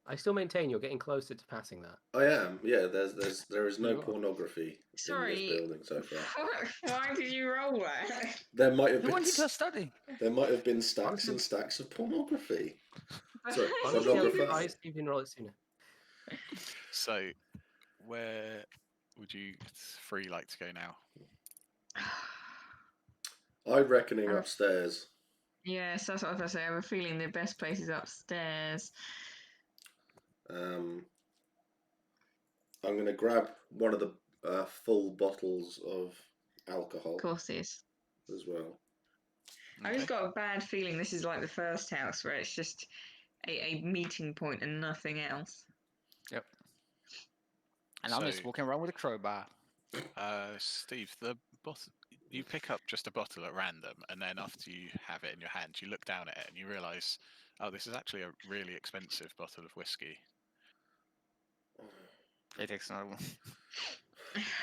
I still maintain you're getting closer to passing that. I am. Yeah, there is no You are. pornography in this building so far. Why did you roll that? There might have Who been wanted to study? there might have been stacks and stacks of pornography. Sorry, Honestly, pornography. I you didn't roll it sooner. So, where would you three like to go now? I'm reckoning upstairs. Yes, that's what I was going to say. I have a feeling the best place is upstairs. I'm going to grab one of the full bottles of alcohol Of course it is. as well. I just got a bad feeling this is like the first house where it's just a meeting point and nothing else. Yep. And I'm just walking around with a crowbar. Steve, you pick up just a bottle at random, and then after you have it in your hand, you look down at it and you realise, oh, this is actually a really expensive bottle of whiskey. It takes another one.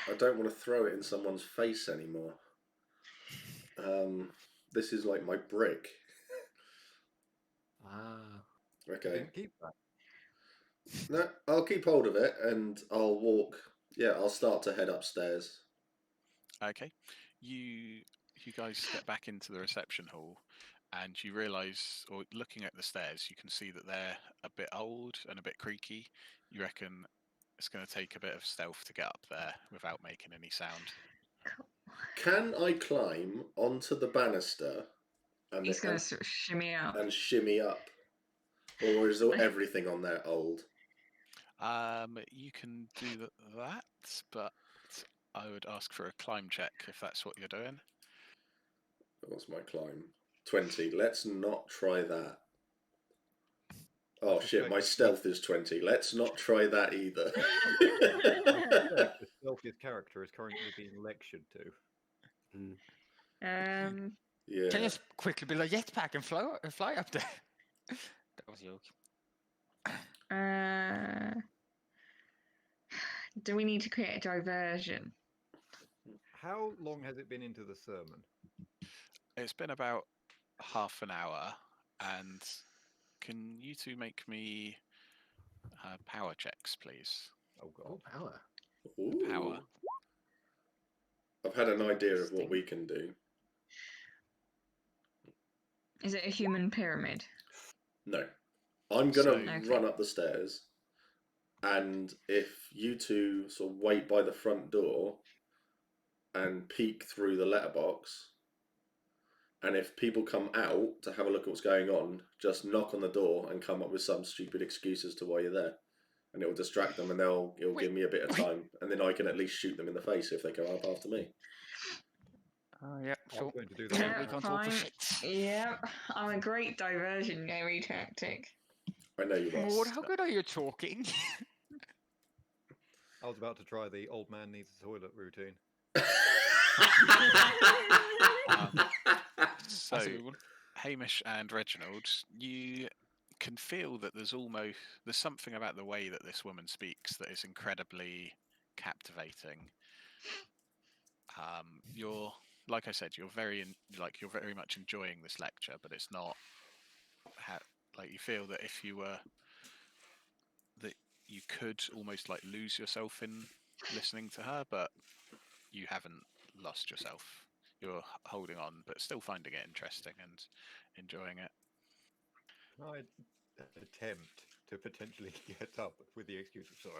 I don't want to throw it in someone's face anymore. This is like my brick. Okay. Didn't keep that. No, I'll keep hold of it and I'll walk. Yeah, I'll start to head upstairs. Okay. You guys get back into the reception hall, and you realise, or looking at the stairs, you can see that they're a bit old and a bit creaky. You reckon it's going to take a bit of stealth to get up there without making any sound. Can I climb onto the banister and He's going to shimmy up. and shimmy up? Or is everything on there old? You can do that, but I would ask for a climb check if that's what you're doing. What's my climb? 20. Let's not try that. Oh shit, my stealth is 20. Let's not try that either. The stealthiest character is currently being lectured to. Yeah. Can you just quickly build a jetpack and fly up there? That was a joke. Do we need to create a diversion? How long has it been into the sermon? It's been about half an hour, and can you two make me power checks, please? Oh Oh, God. power. Ooh. Power. I've had an idea of what we can do. Is it a human pyramid? No. I'm going to So- run up the stairs, and if you two sort of wait by the front door and peek through the letterbox, and if people come out to have a look at what's going on, just knock on the door and come up with some stupid excuse as to why you're there. And it will distract them, and it'll give me a bit of time, and then I can at least shoot them in the face if they come up after me. Yeah, I'm sure. going to do Yeah, that. we can't talk for fine. shit. Yep, I'm a great diversion gamey tactic. I know you are. Maud, how good are you talking? I was about to try the old man needs a toilet routine. So, That's a good one. Hamish and Reginald, you can feel that there's something about the way that this woman speaks that is incredibly captivating. You're, like I said, you're very much enjoying this lecture, but it's not like you feel that if you were that you could almost like lose yourself in listening to her, but you haven't lost yourself. You're holding on, but still finding it interesting and enjoying it. Can I attempt to potentially get up with the excuse of sorry,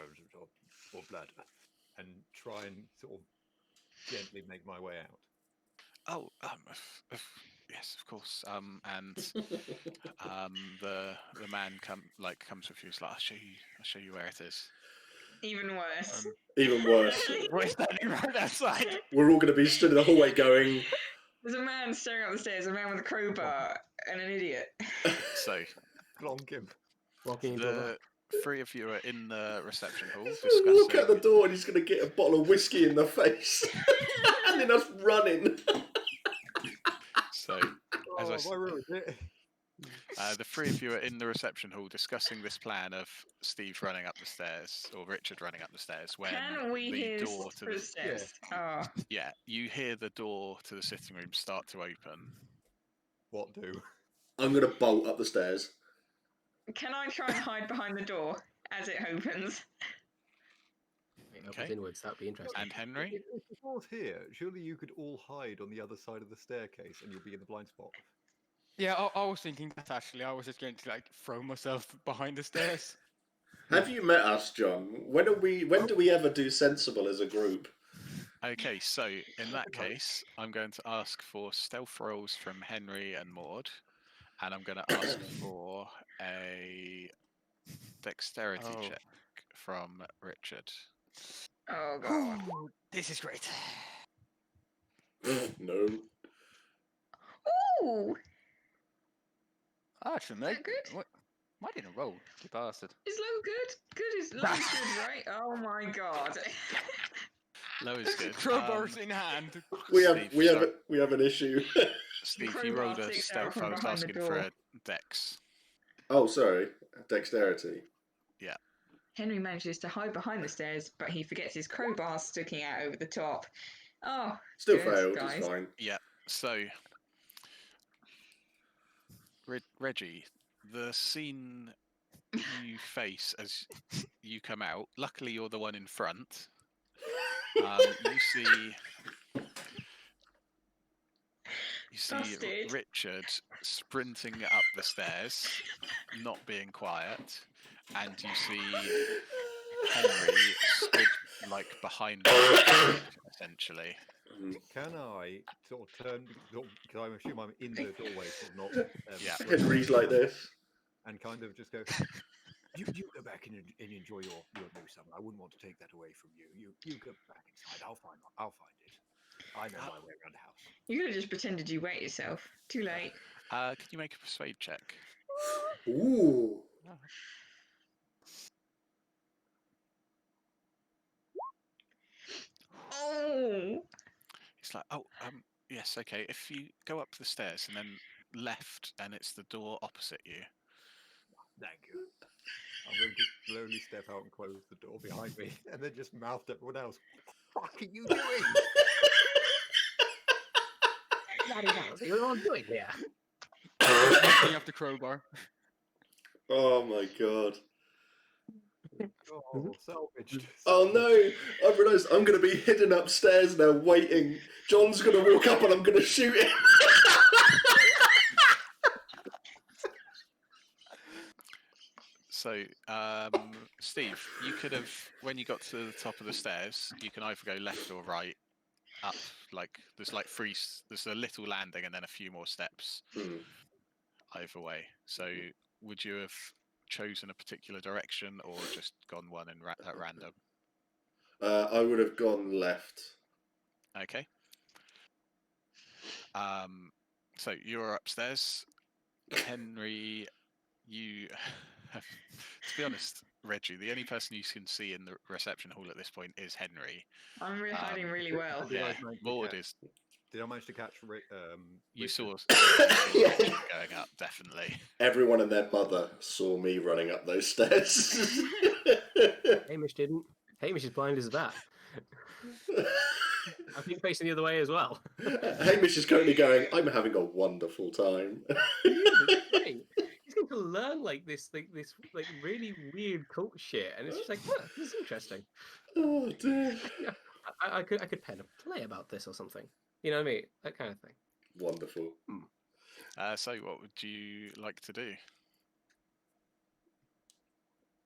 or blood, and try and sort of gently make my way out? Oh, yes, of course. And the man comes with you. He's like, I'll show you where it is. Even worse. Even worse. We're standing right outside. We're all going to be stood in the hallway going. There's a man staring up the stairs, a man with a crowbar, and an idiot. So Glonk him. Walking into a bar. the three of you are in the reception hall He's going to walk out the discussing. door and he's going to get a bottle of whiskey in the face. And then us running. So as I Oh, I ruined it. the three of you are in the reception hall discussing this plan of Steve running up the stairs or Richard running up the stairs when Can we the hear door to the footsteps? Oh. yeah, you hear the door to the sitting room start to open. What do? I'm going to bolt up the stairs. Can I try and hide behind the door as it opens? Opens Okay. inwards, that'd be interesting. And Henry? If the door's here, surely you could all hide on the other side of the staircase and you'll be in the blind spot. Yeah, I was thinking that actually. I was just going to like throw myself behind the stairs. Have you met us, John? When do we ever do sensible as a group? Okay, so in that case, I'm going to ask for stealth rolls from Henry and Maud, and I'm going to ask for a dexterity Oh. check from Richard. Oh god. Ooh, this is great. No. Ooh! Actually, Is mate. that good? What? Why didn't roll? You bastard. Is low good? Good is low good, right? Oh my god. Low is good. Crowbars in hand. We have an issue. Steve, you rolled a Crowbar sticks out stealth. from I was behind the asking for door. a dex. Oh, sorry. Dexterity. Henry manages to hide behind the stairs, but he forgets his crowbar sticking out over the top. Oh, Still good, failed. guys. It's fine. Yeah. So, Reggie, the scene you face as you come out. Luckily, you're the one in front. You see Busted. Richard sprinting up the stairs, not being quiet, and you see Henry stood like behind him, essentially. Can I sort of turn, because I assume I'm in the doorway, sort of not. Yeah. Henry's like this. And kind of just go. You go back and enjoy your new summer. I wouldn't want to take that away from you. You go back inside. I'll find it. I know my way around the house. You could have just pretended you wet yourself. Too late. Can you make a persuade check? Ooh. Oh! He's like, yes, okay. If you go up the stairs and then left, and it's the door opposite you. Thank you. I'm going to slowly step out and close the door behind me, and then just mouth to everyone else. What the fuck are you doing? Bloody hell, so you know what I'm doing here? Lifting up the crowbar. Oh my god. Oh, salvaged. Oh no! I've realised I'm going to be hidden upstairs now, waiting. John's going to walk up and I'm going to shoot him. So, Steve, you could have, when you got to the top of the stairs, you can either go left or right, up. Like there's like there's a little landing and then a few more steps either way. So, would you have chosen a particular direction or just gone one at random? I would have gone left. Okay. So you're upstairs, Henry. You, to be honest, Reggie, the only person you can see in the reception hall at this point is Henry. I'm hiding really well. Yeah, Maud is. Did I manage to catch? You Richard? saw going up, definitely. Everyone and their mother saw me running up those stairs. Hamish didn't. Hamish is blind as that. I think facing the other way as well. Hamish is currently going, I'm having a wonderful time. It's great. He's going to learn like this really weird cult shit, and it's just like, huh, this is interesting. Oh dear. I could pen a play about this or something. You know what I mean? That kind of thing. Wonderful. So what would you like to do?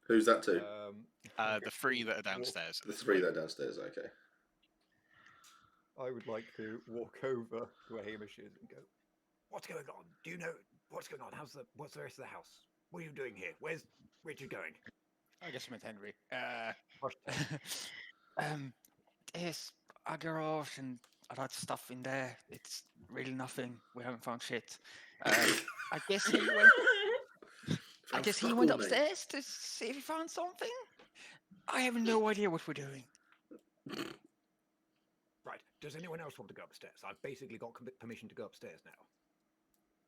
Who's that to? The three that are downstairs. The three that are downstairs, okay. I would like to walk over to where Hamish is and go, "What's going on? Do you know what's going on? What's the rest of the house? What are you doing here? Where's Richard going?" I guess I meant Henry. Hush. There's a garage and a lot of stuff in there. It's really nothing. We haven't found shit. I guess he went. I guess he went upstairs to see if he found something. I have no idea what we're doing. Right. Does anyone else want to go upstairs? I've basically got permission to go upstairs now.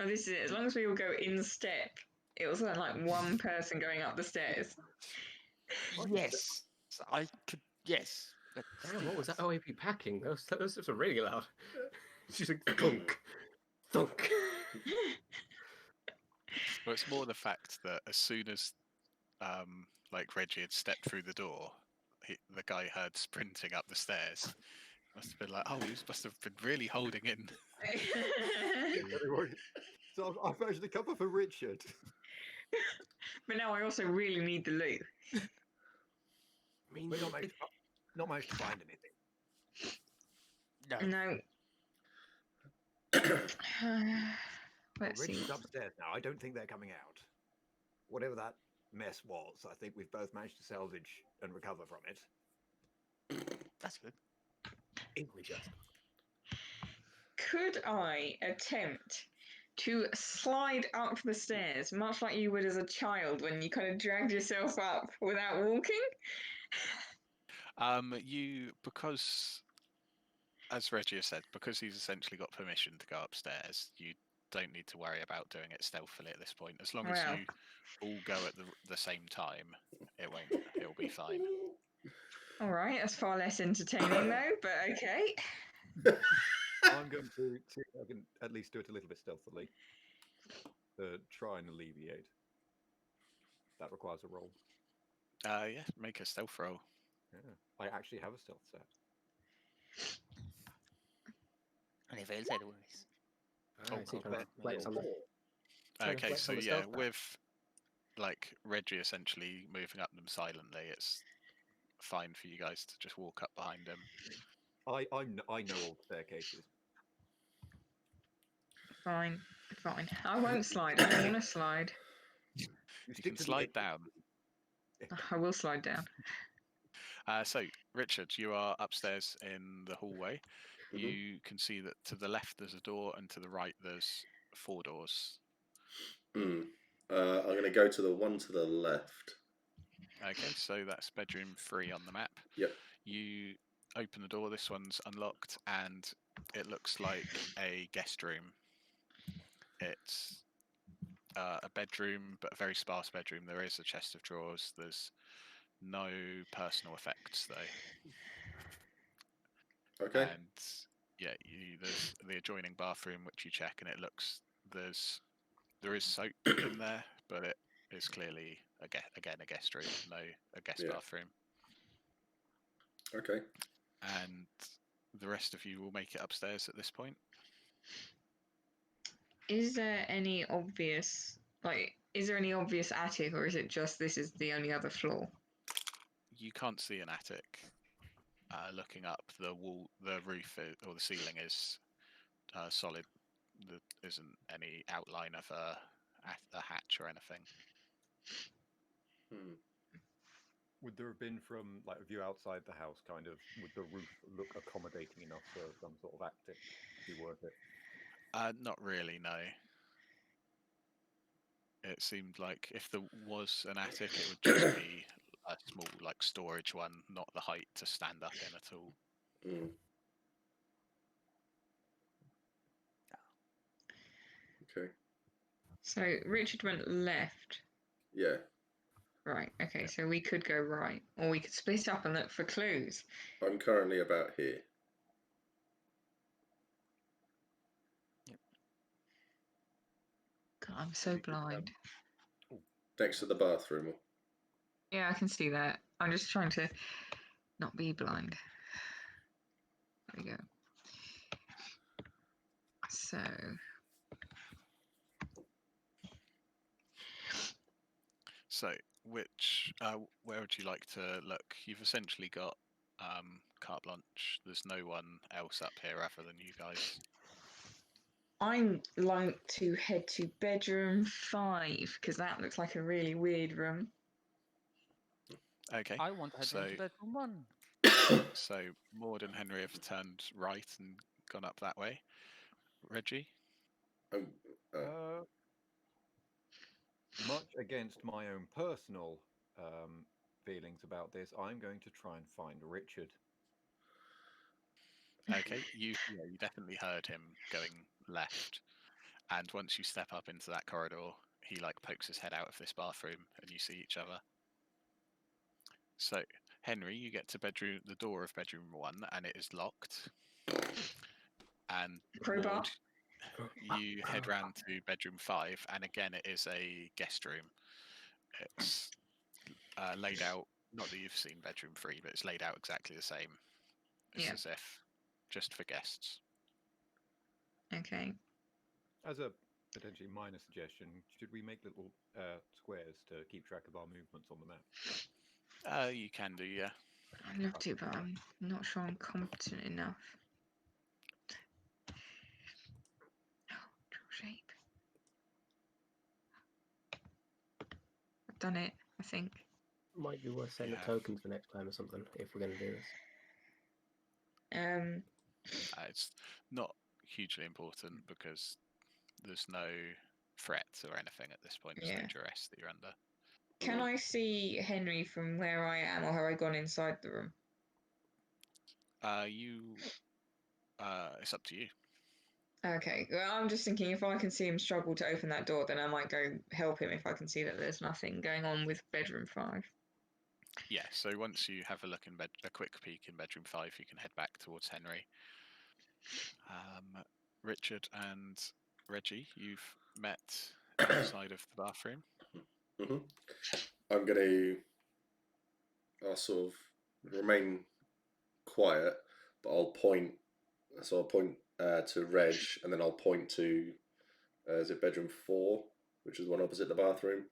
Oh, this is it. As long as we all go in step, it was like one person going up the stairs. Yes, I could. Yes. Damn, what was that OAP packing? Those were really loud. She's like, thunk, thunk. Well, it's more the fact that as soon as like Reggie had stepped through the door, the guy heard sprinting up the stairs. Must have been like, oh, he must have been really holding in. So I've managed to cover for Richard. But now I also really need the loot. I mean, We're not managed to find anything. No. Let's see. Richard's upstairs now. I don't think they're coming out. Whatever that mess was, I think we've both managed to salvage and recover from it. That's good. we just. Could I attempt to slide up the stairs, much like you would as a child when you kind of dragged yourself up without walking? Because, as Reggie has said, because he's essentially got permission to go upstairs, you don't need to worry about doing it stealthily at this point. As long as you all go at the same time, it'll be fine. All right, that's far less entertaining though, but okay. I'm going to see if I can at least do it a little bit stealthily to try and alleviate. That requires a roll. Yeah, make a stealth roll. Yeah, I actually have a stealth set. And he fails anyways. I see kind of lights on the. Okay, lights so on the yeah, stealth bar. with like Reggie essentially moving up them silently, it's fine for you guys to just walk up behind him. I know all the staircases. Fine. I won't slide. I don't want to slide. You can slide down. I will slide down. So, Richard, you are upstairs in the hallway. Mm-hmm. You can see that to the left there's a door, and to the right there's 4 doors. I'm going to go to the one to the left. Okay, so that's bedroom 3 on the map. Yep. You open the door. This one's unlocked, and it looks like a guest room. It's a bedroom, but a very sparse bedroom. There is a chest of drawers. There's no personal effects, though. Okay. And there's the adjoining bathroom which you check, and it looks there is soap in there, but it is clearly a guest room, no a guest Yeah. bathroom. Okay. And the rest of you will make it upstairs at this point. Is there any obvious attic, or is it just this is the only other floor? You can't see an attic. Looking up, the roof or the ceiling is solid. There isn't any outline of a hatch or anything. Would there have been, from like a view outside the house, kind of, would the roof look accommodating enough for some sort of attic to be worth it? Not really, no. It seemed like if there was an attic, it would just be a small, like, storage one, not the height to stand up in at all. Okay. So Richard went left. Yeah. Right. Okay. So we could go right, or we could split up and look for clues. I'm currently about here. God, I'm so blind. Next to the bathroom. Yeah, I can see that. I'm just trying to not be blind. There we go. So. So, where would you like to look? You've essentially got carte blanche. There's no one else up here other than you guys. I'd like to head to bedroom 5 because that looks like a really weird room. Okay. I want to head into bedroom 1. So Maud and Henry have turned right and gone up that way. Reggie? Much against my own personal feelings about this, I'm going to try and find Richard. Okay, you definitely heard him going left, and once you step up into that corridor, he like pokes his head out of this bathroom, and you see each other. So Henry, you get to the door of bedroom 1, and it is locked. And Crowbar. Maud, you head round to bedroom 5, and again it is a guest room. It's laid out, not that you've seen bedroom 3, but it's laid out exactly the same. It's as if just for guests. Okay. As a potentially minor suggestion, should we make little squares to keep track of our movements on the map? You can do, yeah. I'd love to, but I'm not sure I'm competent enough. Draw shape. I've done it, I think. Might be worth setting a token for next time or something if we're going to do this. It's not hugely important because there's no threat or anything at this point. There's no duress that you're under. Can I see Henry from where I am, or have I gone inside the room? It's up to you. Okay, well, I'm just thinking if I can see him struggle to open that door, then I might go help him if I can see that there's nothing going on with bedroom 5. Yeah, so once you have a look a quick peek in bedroom 5, you can head back towards Henry. Richard and Reggie, you've met outside of the bathroom. I'm going I'll sort of remain quiet, but I'll point. So I'll point to Reg, and then I'll point to is it bedroom 4, which is the one opposite the bathroom.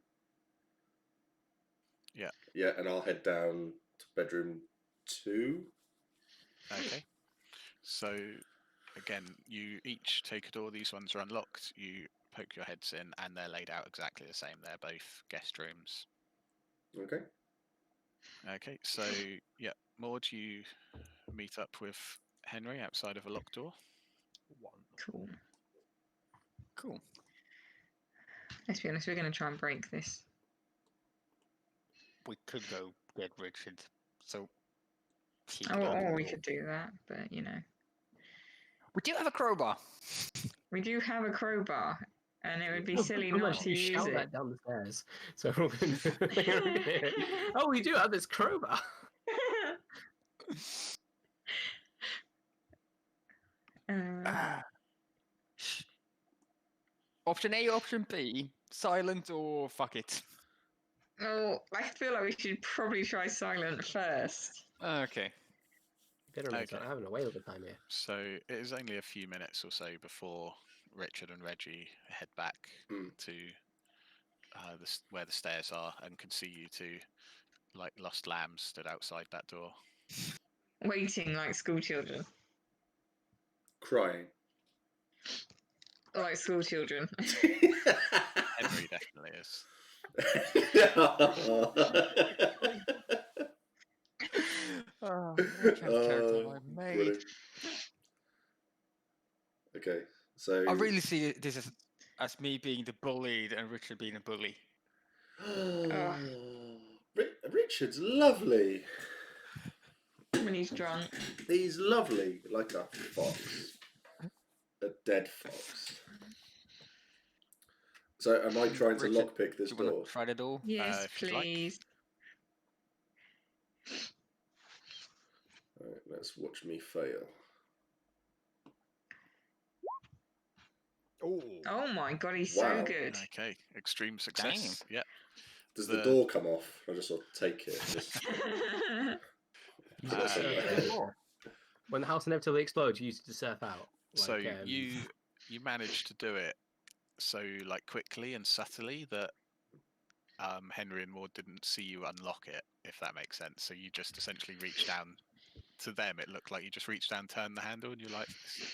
Yeah. Yeah, and I'll head down to bedroom 2. Okay. So again, you each take a door. These ones are unlocked. You poke your heads in, and they're laid out exactly the same. They're both guest rooms. Okay. Okay, so yeah, Maud, you meet up with Henry outside of a locked door. Cool. Let's be honest, we're going to try and break this. We could go get Richard. So. Or we could do that, but you know. We do have a crowbar. We do have a crowbar, and it would be silly not to use shout it. that down the stairs. So oh, we do have this crowbar. Shh. Option A, option B, silent or fuck it. Oh, I feel like we should probably try silent first. Okay. Better remember, Okay. I'm having a whale of a time here. So it is only a few minutes or so before Richard and Reggie head back to where the stairs are and can see you two, like lost lambs, stood outside that door. Waiting like school children. Crying. Like school children. Henry definitely is. Oh, what kind of character have I made? Brilliant. Okay, so I really see this as me being the bullied and Richard being a bully. Richard's lovely. When he's drunk. He's lovely, like a fox, a dead fox. So, am I trying to Richard, lockpick this Do you want door? to try the door? Yes, if you'd like. please. All right, let's watch me fail. Oh, Oh my god, he's Wow. so good. Okay, extreme success. Yeah. Does the The- door come off? I just sort of take it. Just... Use Uh, it to surf out. When the house inevitably explodes, you use it to surf out. So Like, you managed to do it so like quickly and subtly that Henry and Maud didn't see you unlock it, if that makes sense. So you just essentially reached down. To them, it looked like you just reached down, turned the handle, and you're like,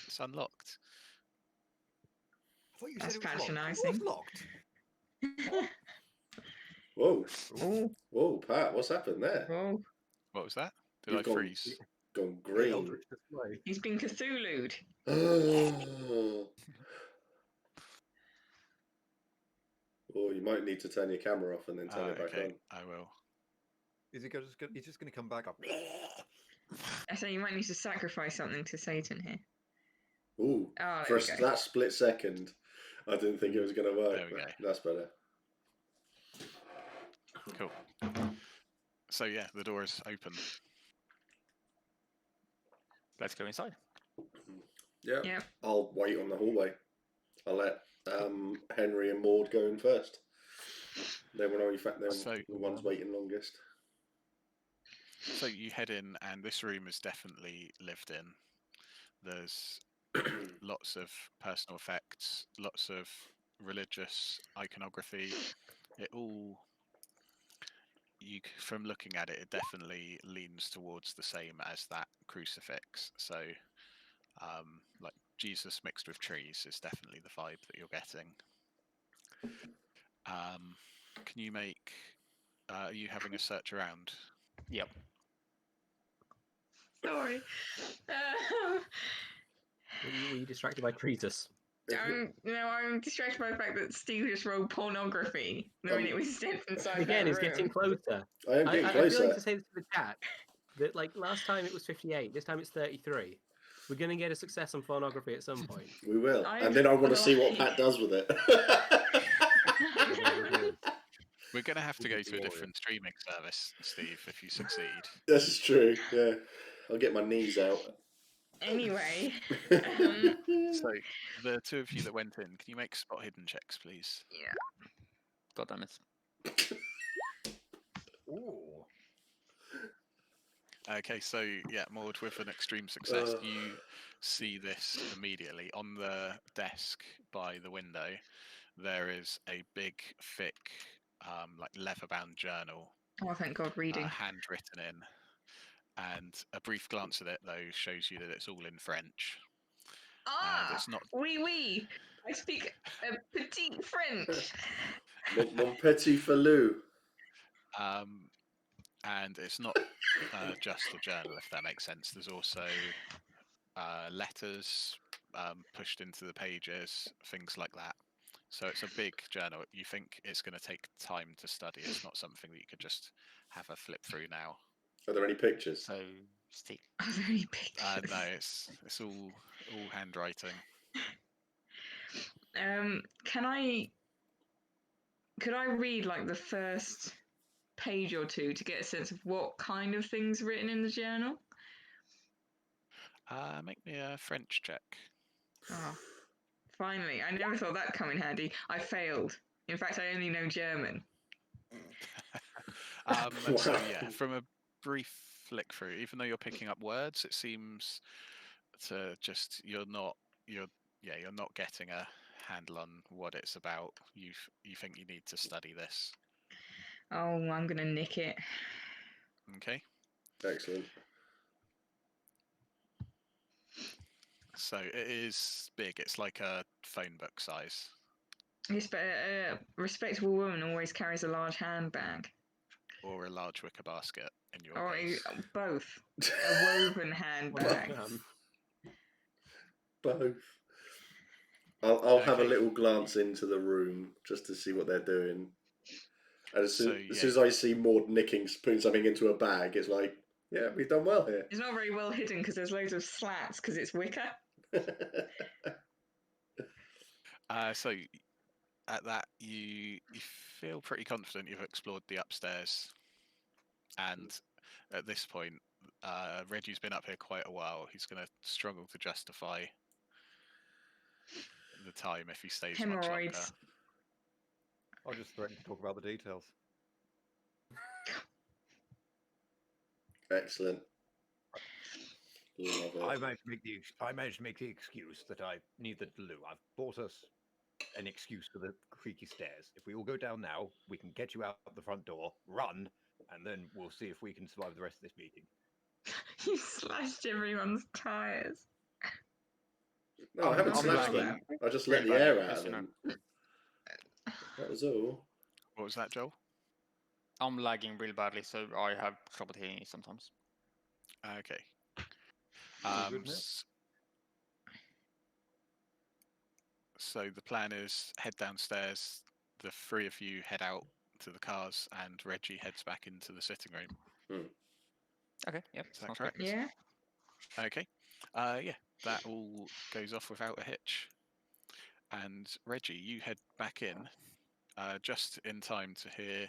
it's unlocked. I thought you That's said it was patronising. locked. It was locked. Whoa, Oh, whoa, Pat, what's happened there? oh, What was that? Did You've I gone- freeze? Gone The green. Eldritch display. he's been Cthulhu'd. Oh, you might need to turn your camera off and then turn it back Okay, on. I will. Is he he's just going to come back up? I say you might need to sacrifice something to Satan here. Ooh, Oh, for there we go. that split second, I didn't think it was going to work. There we but go. That's better. Cool. So yeah, the door is open. Let's go inside. Yeah, Yep. I'll wait on the hallway. I'll let Henry and Maud go in first. They were only So- the ones waiting longest. So you head in, and this room is definitely lived in. There's lots of personal effects, lots of religious iconography. It all, from looking at it, it definitely leans towards the same as that crucifix. So, like Jesus mixed with trees is definitely the vibe that you're getting. Can you make? Are you having a search around? Yep. Sorry. were you distracted by Cretus? I'm distracted by the fact that Steve just rolled pornography, knowing it was dead inside Again, that he's getting room. closer. I am getting I feel closer. like to say this to the chat that like last time it was 58, this time it's 33. We're gonna get a success on pornography at some point. We will, I and then I want to see what like- Pat does with it. We're going to have to We'll go be to a glorious. different streaming service, Steve, if you succeed. This is true. Yeah, I'll get my knees out. Anyway, So, the two of you that went in, can you make spot hidden checks, please? yeah. God damn it. Ooh. Okay, so yeah, Maud, with an extreme success, you see this immediately. On the desk by the window, there is a big, thick, like leather-bound journal, Oh, thank God, reading. handwritten in. And a brief glance at it, though, shows you that it's all in French. And it's not. Oui. I speak petit French. Mon petit falou. And it's not just a journal, if that makes sense. There's also letters pushed into the pages, things like that. So it's a big journal. You think it's going to take time to study. It's not something that you could just have a flip through now. Are there any pictures? So, Steve. Are there any pictures? No, it's all handwriting. Could I read like the first page or two to get a sense of what kind of things written in the journal? Make me a French check. Oh, finally. I never thought that'd come in handy. I failed. In fact, I only know German. So Wow. yeah, from a brief flick through, even though you're picking up words, it seems to just you're not getting a handle on what it's about. You think you need to study this. Oh, I'm going to nick it. Okay. Excellent. So it is big. It's like a phone book size. Yes, but a respectable woman always carries a large handbag. Or a large wicker basket in your Or case. both. A woven handbag. Both. I'll have a Okay. little glance into the room just to see what they're doing. And as soon as I see Maud putting something into a bag, it's like, yeah, we've done well here. It's not very well hidden because there's loads of slats because it's wicker. So at that, you feel pretty confident you've explored the upstairs, and at this point, Reggie's been up here quite a while. He's going to struggle to justify the time if he stays much longer. Hemorrhoids. I'll just threaten to talk about the details. Excellent. Love it. I managed to make the excuse that I needed to do. I've bought us an excuse for the creaky stairs. If we all go down now, we can get you out the front door, run, and then we'll see if we can survive the rest of this meeting. You slashed everyone's tyres. No, I haven't I'm smashed lagging. them. I just let the air out of them. That was all. What was that, Joel? I'm lagging really badly, so I have trouble hearing you sometimes. Okay. Good, So the plan is head downstairs. The three of you head out to the cars, and Reggie heads back into the sitting room. Okay, yep. Is that sounds correct? great. Yeah. Okay. Yeah, that all goes off without a hitch. And Reggie, you head back in just in time to hear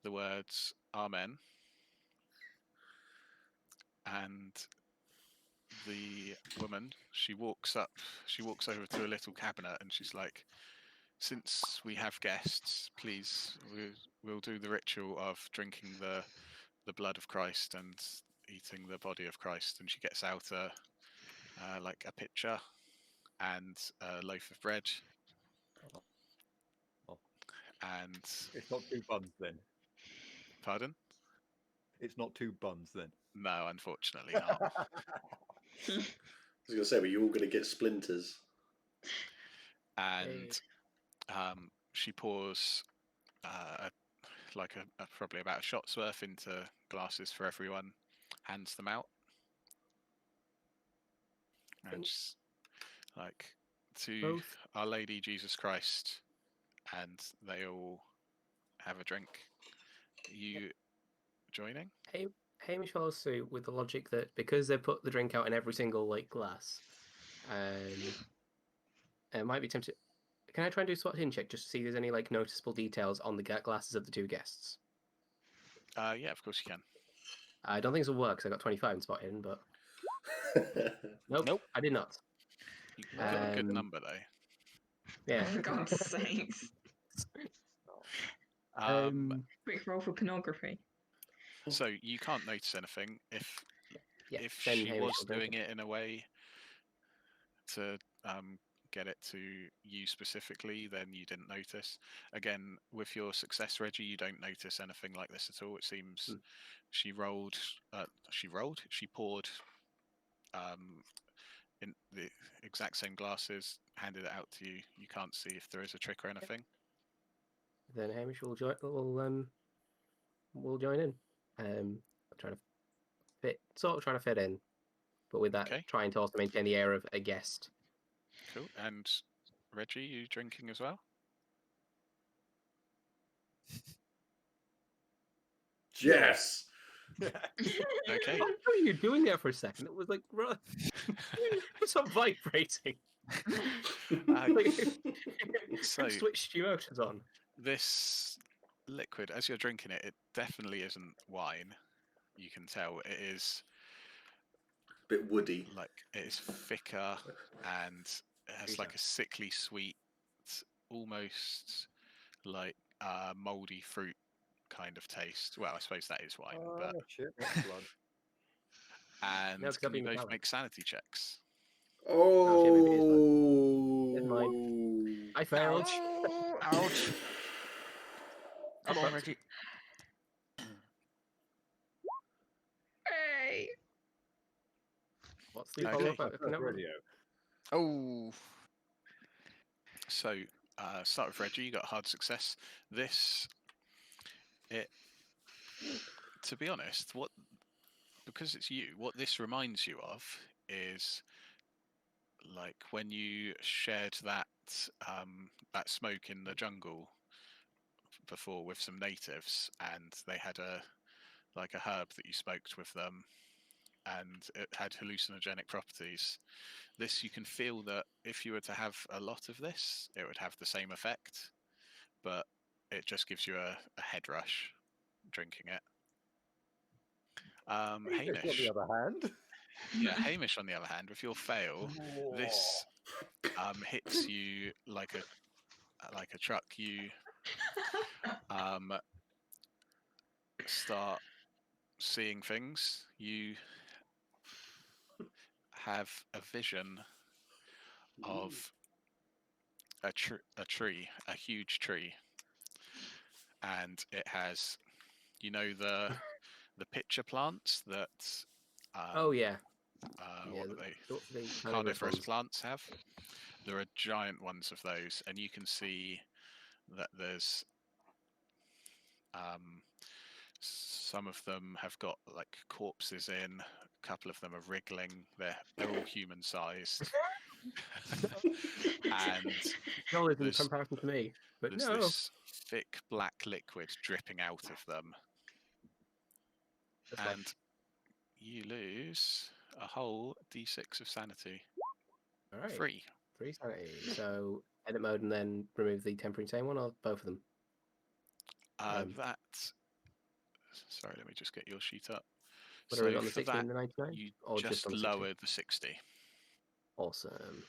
the words "Amen." And the woman, she walks over to a little cabinet, and she's like, "Since we have guests, please, we'll do the ritual of drinking the blood of Christ and eating the body of Christ." And she gets out like a pitcher and a loaf of bread. Oh. And It's not 2 buns then. pardon? It's not 2 buns then. No, unfortunately not. I was going to say, were you all going to get splinters? And she pours probably about a shot's worth into glasses for everyone, hands them out, and just like, to Both. Our Lady Jesus Christ, and they all have a drink. You joining? Hamish follows through with the logic that because they put the drink out in every single glass, it might be tempted. Can I try and do a SWAT check just to see if there's any noticeable details on the glasses of the 2 guests? Yeah, of course you can. I don't think this will work because I got 25 in SWAT but nope, I did not. You got a good number though. Yeah. For God's sakes. Quick roll for pornography. So you can't notice anything if then she Hamish was will drink doing it in a way to get it to you specifically, then you didn't notice. Again, with your success, Reggie, you don't notice anything like this at all. It seems she poured in the exact same glasses, handed it out to you. You can't see if there is a trick or anything. Then Hamish will join in. Trying to fit in, but with that, trying to also maintain the air of a guest. Cool. And Reggie, you drinking as well? Yes. Okay. What were you doing there for a second? It was like, it's not vibrating. So switched emotions on. This liquid, as you're drinking it, it definitely isn't wine. You can tell it is bit woody. like it is thicker and it has like a sickly sweet, almost like moldy fruit kind of taste. Well, I suppose that is wine, but shit, that's blood. and No, 'cause can that'd you be both metallic. make sanity checks? Oh, shit, maybe it is blood. Oh, Never mind. I failed. Oh, Ouch! Come on, Fucked. Reggie. hey. What's the Okay. follow-up? My Can first I roll? rodeo. Oh, So, start with Reggie. You got hard success. This, to be honest, because it's you, what this reminds you of is like when you shared that that smoke in the jungle before with some natives, and they had a herb that you smoked with them, and it had hallucinogenic properties. This, you can feel that if you were to have a lot of this, it would have the same effect, but it just gives you a head rush drinking it. Hamish, on Hamish, the other hand. yeah, Hamish, on the other hand, with your fail, this hits you like a truck. You start seeing things. You have a vision of a tree, a huge tree, and it has, the pitcher plants that Oh yeah, what the, are they, the carnivorous carnivorous ones. plants have. There are giant ones of those, and you can see that there's some of them have got like corpses in. A couple of them are wriggling. They're all human sized, and No, in there's comparison to me, but there's no. this thick black liquid dripping out of them, Just like, and you lose a whole d6 of sanity. all right, 3. 3 sanity. So edit mode and then remove the temporary insane one, or both of them. That. Sorry, let me just get your sheet up. Whatever So on the for 60 that, and the 99, you or just on the 60? lowered the 60. Awesome.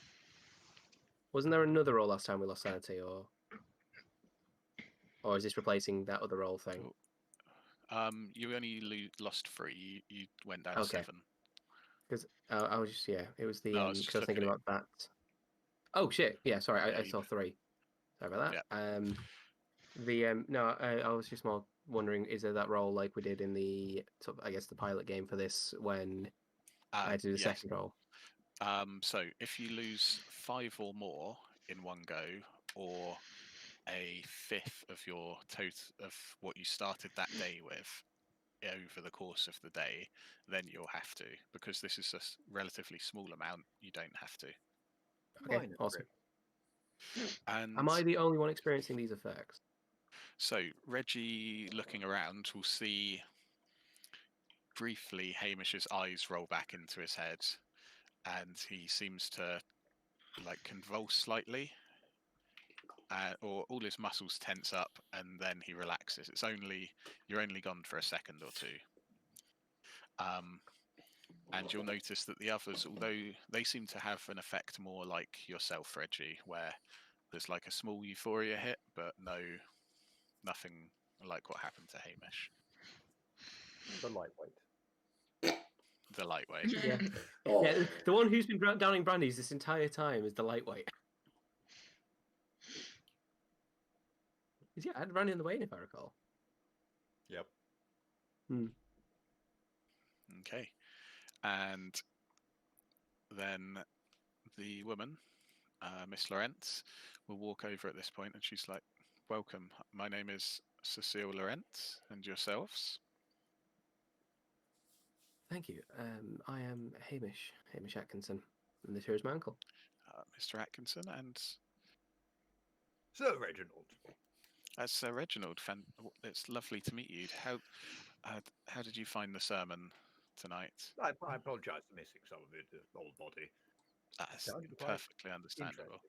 Wasn't there another roll last time we lost sanity, or is this replacing that other roll thing? You only lost 3. You went down Okay. to 7. Because I was just, yeah, it was the No, I was because just I was thinking looking about that. Oh shit! Yeah, sorry, Yeah, I you saw 3. Sorry about that. Yeah. No, I was just more wondering, is there that roll like we did in the I guess the pilot game for this when I had to do the Yes. second roll? So if you lose 5 or more in one go, or a fifth of your total of what you started that day with over the course of the day, then you'll have to, because this is a relatively small amount. You don't have to. Okay, Minor awesome. And Am I the only one experiencing these effects? so Reggie, looking around, will see briefly Hamish's eyes roll back into his head, and he seems to like convulse slightly, or all his muscles tense up, and then he relaxes. You're only gone for a second or two, and you'll notice that the others, although they seem to have an effect more like yourself, Reggie, where there's like a small euphoria hit, but nothing like what happened to Hamish, The lightweight. the lightweight. Yeah. Oh, Yeah, the one who's been downing brandies this entire time is the lightweight. Yeah, I had brandy on the way, if I recall. Yep. Okay, and then the woman, Miss Lawrence, will walk over at this point, and she's like, "Welcome. My name is Cecile Lawrence, and yourselves?" Thank you. I am Hamish Atkinson, and this here is my uncle. Mr. Atkinson, and Sir Reginald. Sir Reginald. It's lovely to meet you. How did you find the sermon tonight? I apologise for missing some of it, the old body. That's Sounded quite perfectly understandable.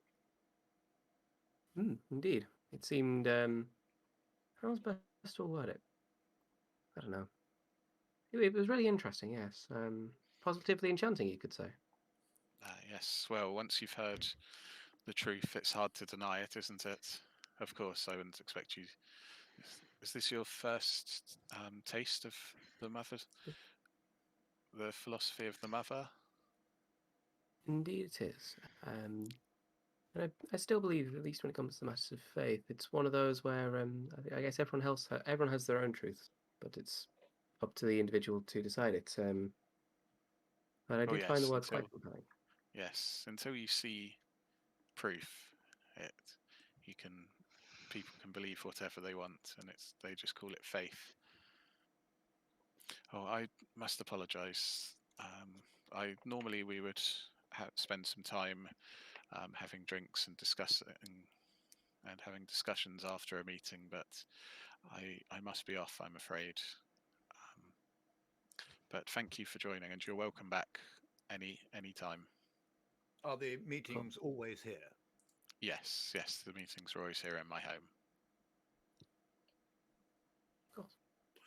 Indeed. It seemed, how was best to word it? I don't know. It was really interesting, yes. positively enchanting, you could say. Yes, well, once you've heard the truth, it's hard to deny it, isn't it? Of course, I wouldn't expect you. Is this your first taste of the mother, the philosophy of the mother? Indeed, it is. And I still believe, at least when it comes to matters of faith, it's one of those where I guess everyone has their own truth, but it's up to the individual to decide it. But I Oh did find the yes, words quite compelling. yes, until you see proof, it you can people can believe whatever they want, and they just call it faith. Oh, I must apologise. I normally we would spend some time having drinks and discussing and having discussions after a meeting, but I must be off, I'm afraid. Um, but thank you for joining, and you're welcome back any time. Are the meetings always here? Yes, yes, the meetings are always here in my home.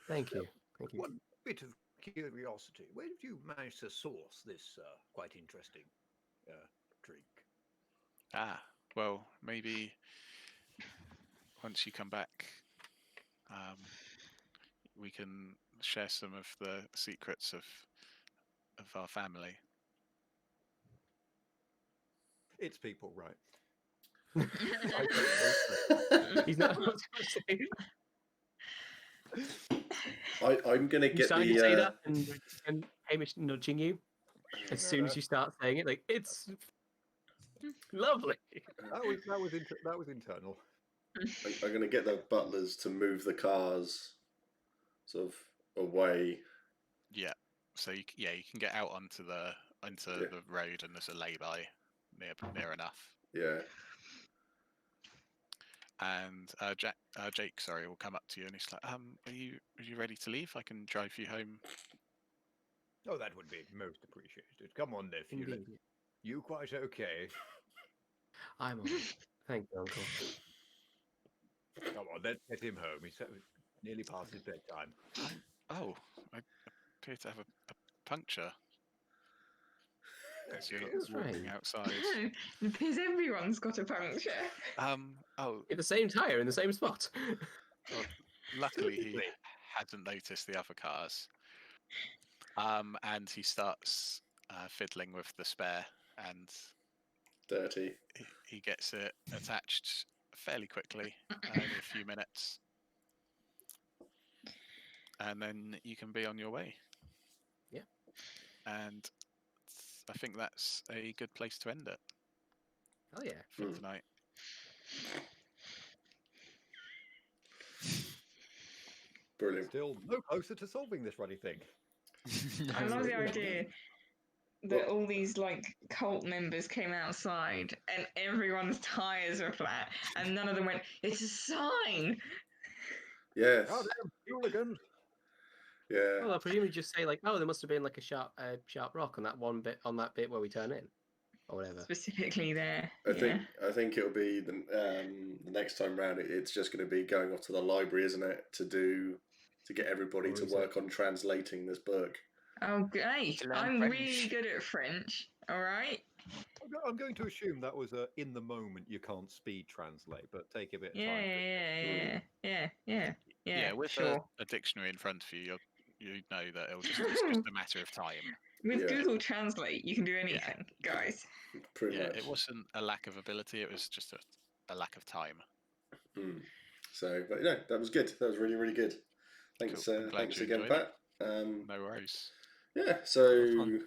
Thank you. Thank you. One bit of curiosity. Where did you manage to source this quite interesting drink? Ah, well, maybe once you come back, we can share some of the secrets of our family. It's people, right? He's not supposed to say I'm going to You get starting to say the. that, and Hamish nudging you as soon as you start saying it, like it's lovely. That was internal. I'm going to get the butlers to move the cars sort of away. Yeah. So you can get out onto the road, and there's a lay-by near enough. Yeah. And Jake, sorry, will come up to you, and he's like, are you ready to leave? I can drive you home. Oh, that would be most appreciated. Come on, nephew. Indeed. You quite okay? I'm all right. Thank you, Uncle. Come on, let's get him home. He's nearly past his bedtime. I appear to have a puncture. As you're That's walking right. outside. Because everyone's got a puncture. In the same tire in the same spot. Well, luckily he hadn't noticed the other cars. And he starts fiddling with the spare, and Dirty. he gets it attached fairly quickly, in a few minutes. And then you can be on your way. Yeah. And I think that's a good place to end it. Oh yeah. For tonight. Brilliant. Still no closer to solving this ruddy thing. I love the idea that all these like cult members came outside and everyone's tires were flat, and none of them went, "It's a sign." Yes. Oh, damn, hooligans. Yeah. Well, I'll presumably just say like, oh, there must have been like a sharp rock on that bit where we turn in, or whatever. Specifically there. I think it'll be the next time round. It's just going to be going off to the library, isn't it, to get everybody to work on translating this book. Oh, great! To learn I'm French. really good at French. All right. I'm going to assume that was in the moment. You can't speed translate, but take a bit of Yeah, time. yeah. With sure. a dictionary in front of you, you know that it's just a matter of time. With Yeah. Google Translate, you can do anything, guys. Pretty much. It wasn't a lack of ability; it was just a lack of time. So, but that was good. That was really, really good. Thanks, Cool. I'm glad thanks you again, enjoyed Pat. No worries. Yeah. Have So, fun.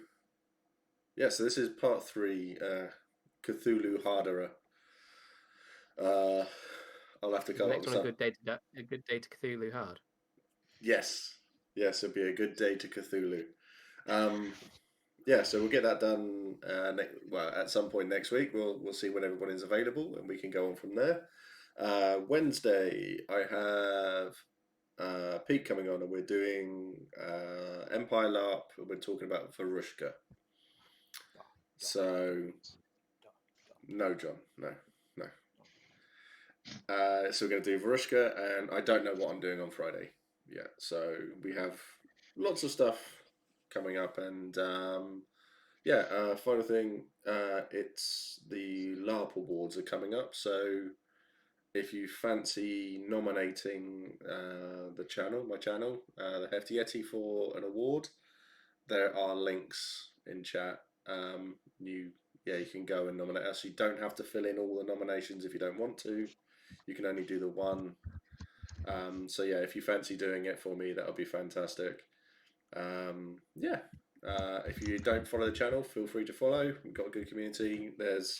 so this is part 3, Cthulhu Harder. I'll have to come up Next with one, some. a good day to Cthulhu Hard. Yes, it'll be a good day to Cthulhu. So we'll get that done. At some point next week, we'll see when everyone is available, and we can go on from there. Wednesday, I have Pete coming on, and we're doing Empire LARP. We're talking about Varushka. So, no, John, no. So we're going to do Varushka, and I don't know what I'm doing on Friday yet. So we have lots of stuff coming up, and final thing, it's the LARP awards are coming up, so if you fancy nominating my channel, the Hefty Yeti, for an award, there are links in chat. You can go and nominate us. You don't have to fill in all the nominations if you don't want to. You can only do the one. If you fancy doing it for me, that would be fantastic. If you don't follow the channel, feel free to follow. We've got a good community. There's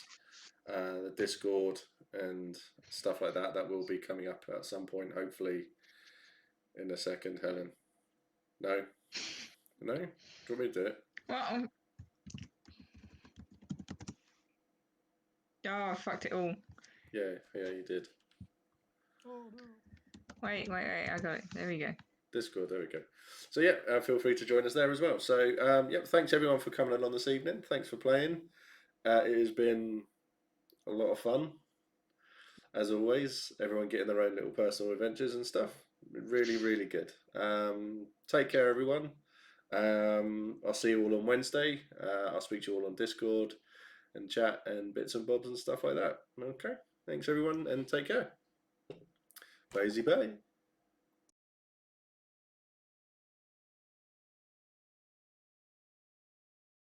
the Discord and stuff like that that will be coming up at some point, hopefully in a second. Helen, no, do you want me to do it? Well, oh, I fucked it all. Yeah, you did. Oh no. Wait, I got it. There we go. Discord, there we go. So feel free to join us there as well. So thanks everyone for coming along this evening. Thanks for playing. It has been a lot of fun, as always. Everyone getting their own little personal adventures and stuff. Really, really good. Take care, everyone. I'll see you all on Wednesday. I'll speak to you all on Discord and chat and bits and bobs and stuff like that. Okay. Thanks, everyone, and take care. Bye.